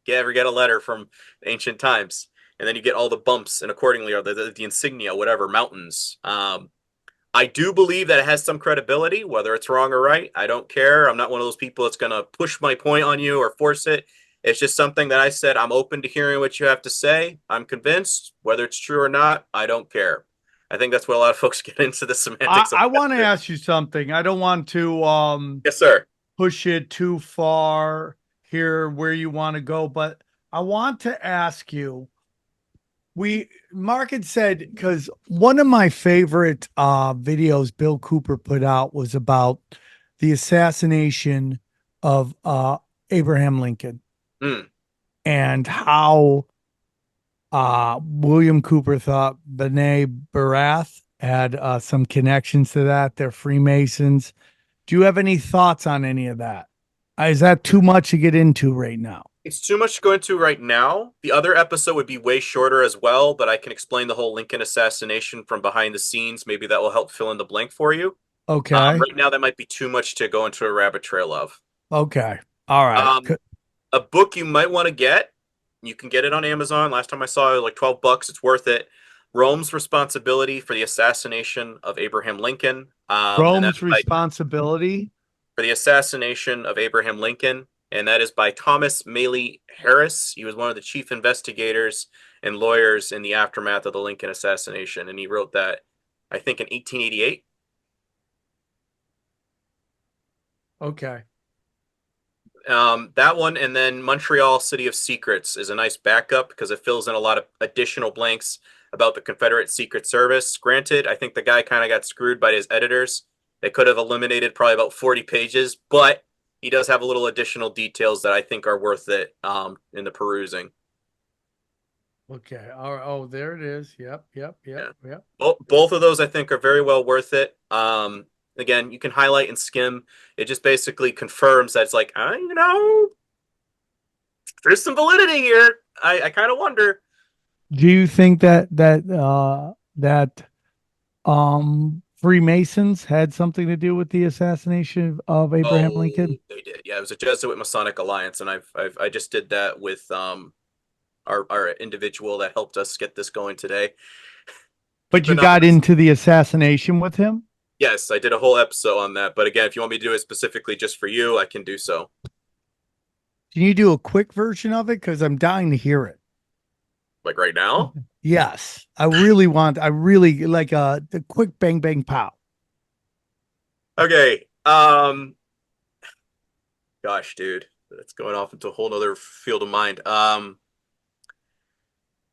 You ever get a letter from ancient times? And then you get all the bumps, and accordingly are the insignia, whatever, mountains. I do believe that it has some credibility, whether it's wrong or right. I don't care. I'm not one of those people that's going to push my point on you or force it. It's just something that I said, I'm open to hearing what you have to say. I'm convinced. Whether it's true or not, I don't care. I think that's what a lot of folks get into the semantics. I want to ask you something. I don't want to yes, sir. Push it too far here where you want to go, but I want to ask you, Mark had said, because one of my favorite videos Bill Cooper put out was about the assassination of Abraham Lincoln. and how William Cooper thought B'nai Barath had some connections to that. They're Freemasons. Do you have any thoughts on any of that? Is that too much to get into right now? It's too much to go into right now. The other episode would be way shorter as well, but I can explain the whole Lincoln assassination from behind the scenes. Maybe that will help fill in the blank for you. Okay. Right now, that might be too much to go into a rabbit trail of. Okay. All right. A book you might want to get. You can get it on Amazon. Last time I saw it, like $12. It's worth it. Rome's Responsibility for the Assassination of Abraham Lincoln. Rome's Responsibility for the Assassination of Abraham Lincoln. And that is by Thomas Maley Harris. He was one of the chief investigators and lawyers in the aftermath of the Lincoln assassination. And he wrote that, I think, in 1888. Okay. That one, and then Montreal City of Secrets is a nice backup because it fills in a lot of additional blanks about the Confederate Secret Service. Granted, I think the guy kind of got screwed by his editors. They could have eliminated probably about 40 pages, but he does have a little additional details that I think are worth it in the perusing. Okay. Oh, there it is. Yep. Both of those I think are very well worth it. Again, you can highlight and skim. It just basically confirms that it's like, there's some validity here. I kind of wonder. Do you think that Freemasons had something to do with the assassination of Abraham Lincoln? They did. Yeah, it was a Jesuit Masonic alliance, and I just did that with our individual that helped us get this going today. But you got into the assassination with him? Yes, I did a whole episode on that. But again, if you want me to do it specifically just for you, I can do so. Can you do a quick version of it? Because I'm dying to hear it. Like right now? Yes. I really like the quick bang, bang, pow. Okay. Gosh, dude. That's going off into a whole other field of mind.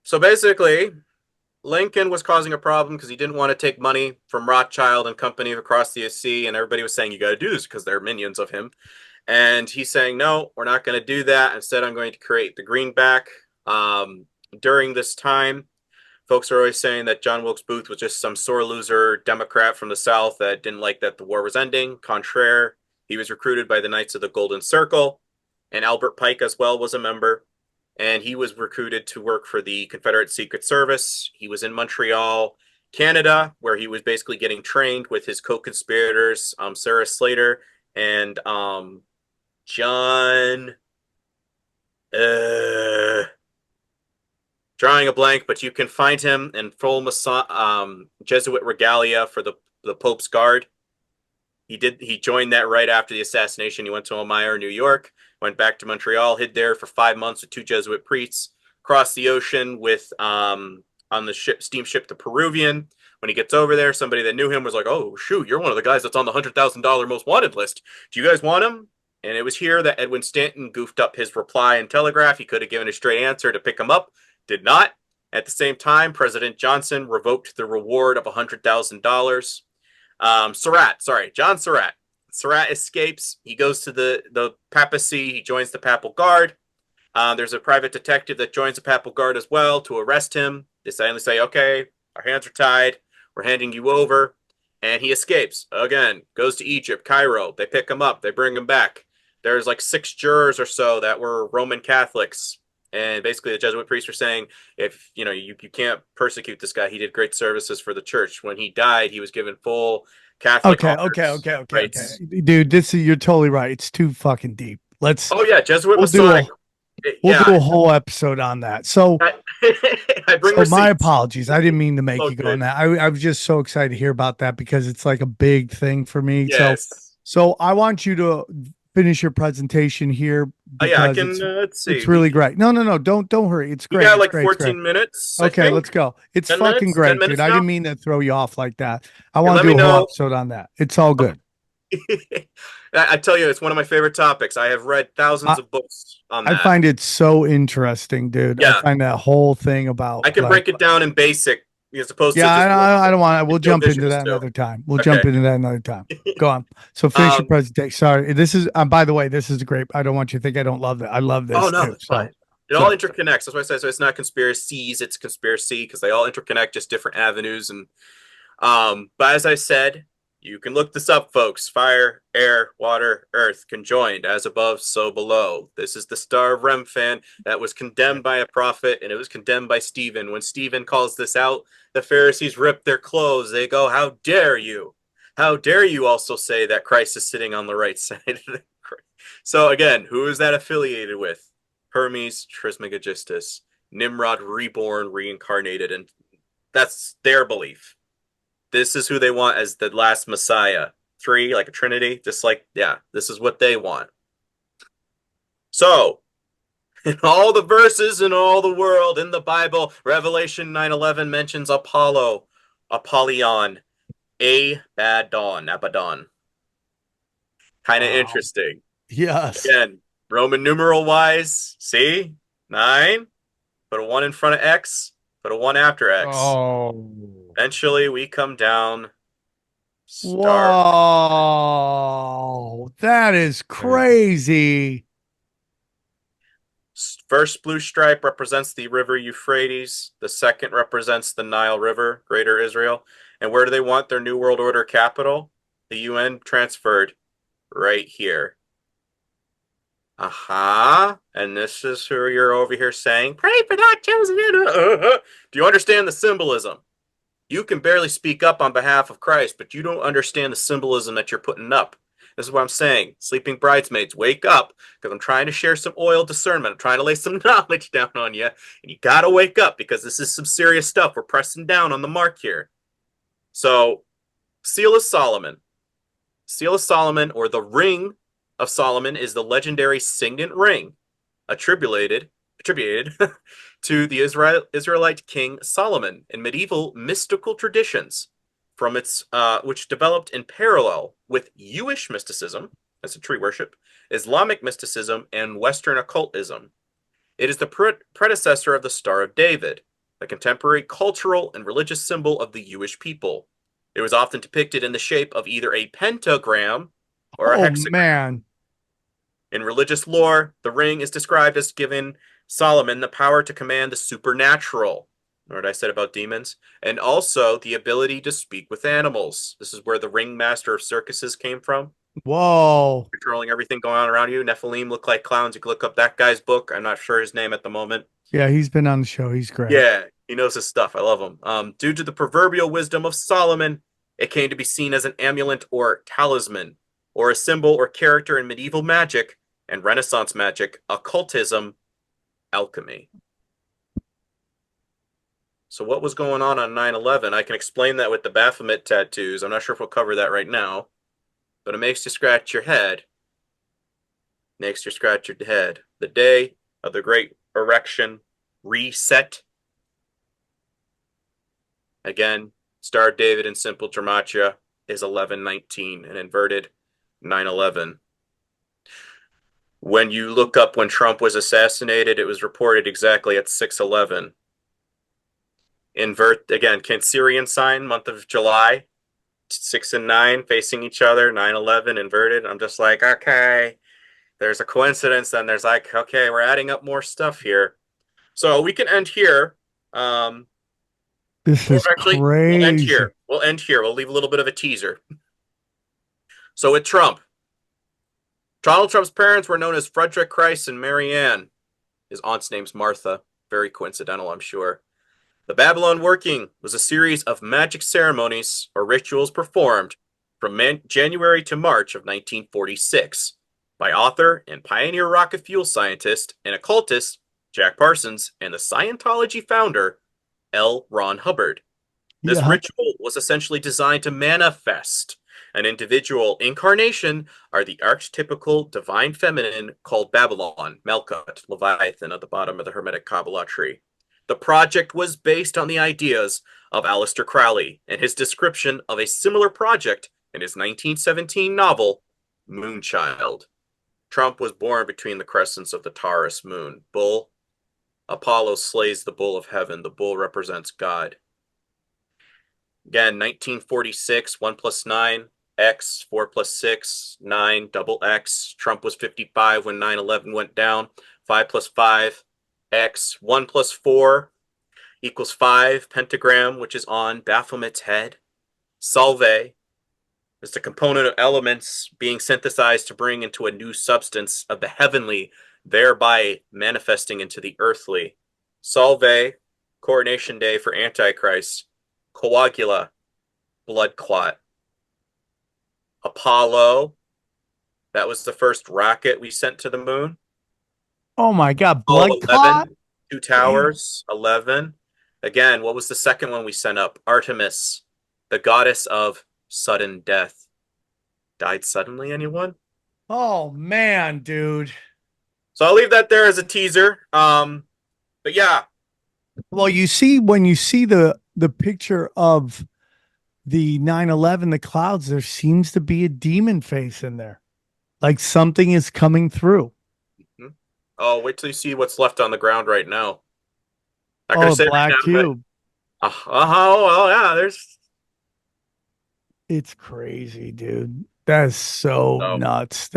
So basically, Lincoln was causing a problem because he didn't want to take money from Rothschild and company across the sea, and everybody was saying, you got to do this because they're minions of him. And he's saying, no, we're not going to do that. Instead, I'm going to create the greenback. During this time, folks are always saying that John Wilkes Booth was just some sore loser Democrat from the South that didn't like that the war was ending. Contraire, he was recruited by the Knights of the Golden Circle, and Albert Pike as well was a member. And he was recruited to work for the Confederate Secret Service. He was in Montreal, Canada, where he was basically getting trained with his co-conspirators, Sarah Slater and John... drawing a blank, but you can find him in full Jesuit regalia for the Pope's Guard. He joined that right after the assassination. He went to Elmira, New York, went back to Montreal, hid there for 5 months with 2 Jesuit priests, crossed the ocean with on the steamship the Peruvian. When he gets over there, somebody that knew him was like, oh, shoot, you're one of the guys that's on the $100,000 most wanted list. Do you guys want him? And it was here that Edwin Stanton goofed up his reply and telegraph. He could have given a straight answer to pick him up. Did not. At the same time, President Johnson revoked the reward of $100,000. John Surratt. Surratt escapes. He goes to the papacy. He joins the Papal Guard. There's a private detective that joins the Papal Guard as well to arrest him. They silently say, okay, our hands are tied. We're handing you over. And he escapes. Again, goes to Egypt, Cairo. They pick him up. They bring him back. There's like 6 jurors or so that were Roman Catholics. And basically the Jesuit priests were saying, if you can't persecute this guy, he did great services for the church. When he died, he was given full Catholic Okay. Dude, you're totally right. It's too fucking deep. Oh yeah, Jesuit Masonic. We'll do a whole episode on that. So, my apologies. I didn't mean to make you go on that. I was just so excited to hear about that because it's like a big thing for me. Yes. So I want you to finish your presentation here. Yeah, I can. Let's see. It's really great. No, don't hurry. It's great. We got like 14 minutes. Okay, let's go. It's fucking great, dude. I didn't mean to throw you off like that. I want to do a whole episode on that. It's all good. I tell you, it's one of my favorite topics. I have read thousands of books on that. I find it so interesting, dude. Yeah. I find that whole thing about. I can break it down in basic. As opposed to I don't want to. We'll jump into that another time. Go on. So finish your presentation. Sorry, this is. By the way, this is great. I don't want you to think I don't love that. I love this. Oh no, too, it's fine. It all interconnects. That's why I say so. It's not conspiracies. It's conspiracy because they all interconnect, just different avenues. And but as I said, you can look this up, folks. Fire, air, water, earth conjoined, as above, so below. This is the Star of Remphan that was condemned by a prophet, and it was condemned by Stephen. When Stephen calls this out, the Pharisees rip their clothes. They go, "How dare you? How dare you also say that Christ is sitting on the right side of the cross?" So again, who is that affiliated with? Hermes Trismegistus, Nimrod reborn, reincarnated, and that's their belief. This is who they want as the last Messiah. Three, like a Trinity, just like, yeah, this is what they want. So, in all the verses in all the world in the Bible, Revelation 9:11 mentions Apollo, Apollyon, Abaddon. Kind of interesting. Yes. Again, Roman numeral wise, see? 9, put a 1 in front of X, put a 1 after X. Oh. Eventually, we come down. Whoa, that is crazy. First blue stripe represents the river Euphrates. The second represents the Nile River, Greater Israel. And where do they want their New World Order capital? The UN transferred right here. And this is who you're over here saying, pray for that chosen. Do you understand the symbolism? You can barely speak up on behalf of Christ, but you don't understand the symbolism that you're putting up. This is what I'm saying. Sleeping bridesmaids, wake up, because I'm trying to share some oil discernment. I'm trying to lay some knowledge down on you, and you got to wake up, because this is some serious stuff. We're pressing down on the mark here. So, Seal of Solomon. Seal of Solomon, or the Ring of Solomon, is the legendary signet ring attributed to the Israelite king Solomon in medieval mystical traditions, from its which developed in parallel with Jewish mysticism, as a tree worship, Islamic mysticism, and Western occultism. It is the predecessor of the Star of David, a contemporary cultural and religious symbol of the Jewish people. It was often depicted in the shape of either a pentagram or a hexagram. Man. In religious lore, the ring is described as giving Solomon the power to command the supernatural. Remember what I said about demons? And also the ability to speak with animals. This is where the ringmaster of circuses came from. Whoa. Controlling everything going on around you. Nephilim look like clowns. You can look up that guy's book. I'm not sure his name at the moment. Yeah, he's been on the show. He's great. Yeah, he knows his stuff. I love him. Due to the proverbial wisdom of Solomon, it came to be seen as an amulet or talisman, or a symbol or character in medieval magic and Renaissance magic, occultism, alchemy. So what was going on 9/11? I can explain that with the Baphomet tattoos. I'm not sure if we'll cover that right now, but it makes you scratch your head. Makes you scratch your head. The day of the Great Erection Reset. Again, Star of David in simple gematria is 1119 and inverted 9/11. When you look up when Trump was assassinated, it was reported exactly at 6/11. Invert, again, Cancerian sign, month of July, 6 and 9 facing each other, 9/11 inverted. I'm just like, okay, there's a coincidence. Then there's like, okay, we're adding up more stuff here. So we can end here. This is actually, crazy. We'll end here. We'll leave a little bit of a teaser. So with Trump, Donald Trump's parents were known as Frederick Christ and Mary Ann. His aunt's name's Martha. Very coincidental, I'm sure. The Babylon working was a series of magic ceremonies or rituals performed from January to March of 1946 by author and pioneer rocket fuel scientist and occultist Jack Parsons and the Scientology founder L. Ron Hubbard. This ritual was essentially designed to manifest an individual incarnation are the archetypical divine feminine called Babylon, Melkut, Leviathan at the bottom of the Hermetic Kabbalah tree. The project was based on the ideas of Aleister Crowley and his description of a similar project in his 1917 novel, Moonchild. Trump was born between the crescents of the Taurus moon. Bull. Apollo slays the bull of heaven. The bull represents God. Again, 1946, 1 plus 9, X, 4 plus 6, 9, double X. Trump was 55 when 9/11 went down. 5 plus 5, X. 1 plus 4 equals 5. Pentagram, which is on Baphomet's head. Solve is the component of elements being synthesized to bring into a new substance of the heavenly, thereby manifesting into the earthly. Solve, coronation day for Antichrist. Coagula, blood clot. Apollo, that was the first rocket we sent to the moon. Oh my God, Apollo blood clot. 11, 2 towers, 11. Again, what was the second one we sent up? Artemis, the goddess of sudden death. Died suddenly, anyone? Oh man, dude. So I'll leave that there as a teaser. But yeah. Well, you see, when you see the picture of the 9/11, the clouds, there seems to be a demon face in there. Like something is coming through. Oh, wait till you see what's left on the ground right now. Not gonna Oh, say black right now, cube. but well, yeah, there's It's crazy, dude. That is so oh. nuts.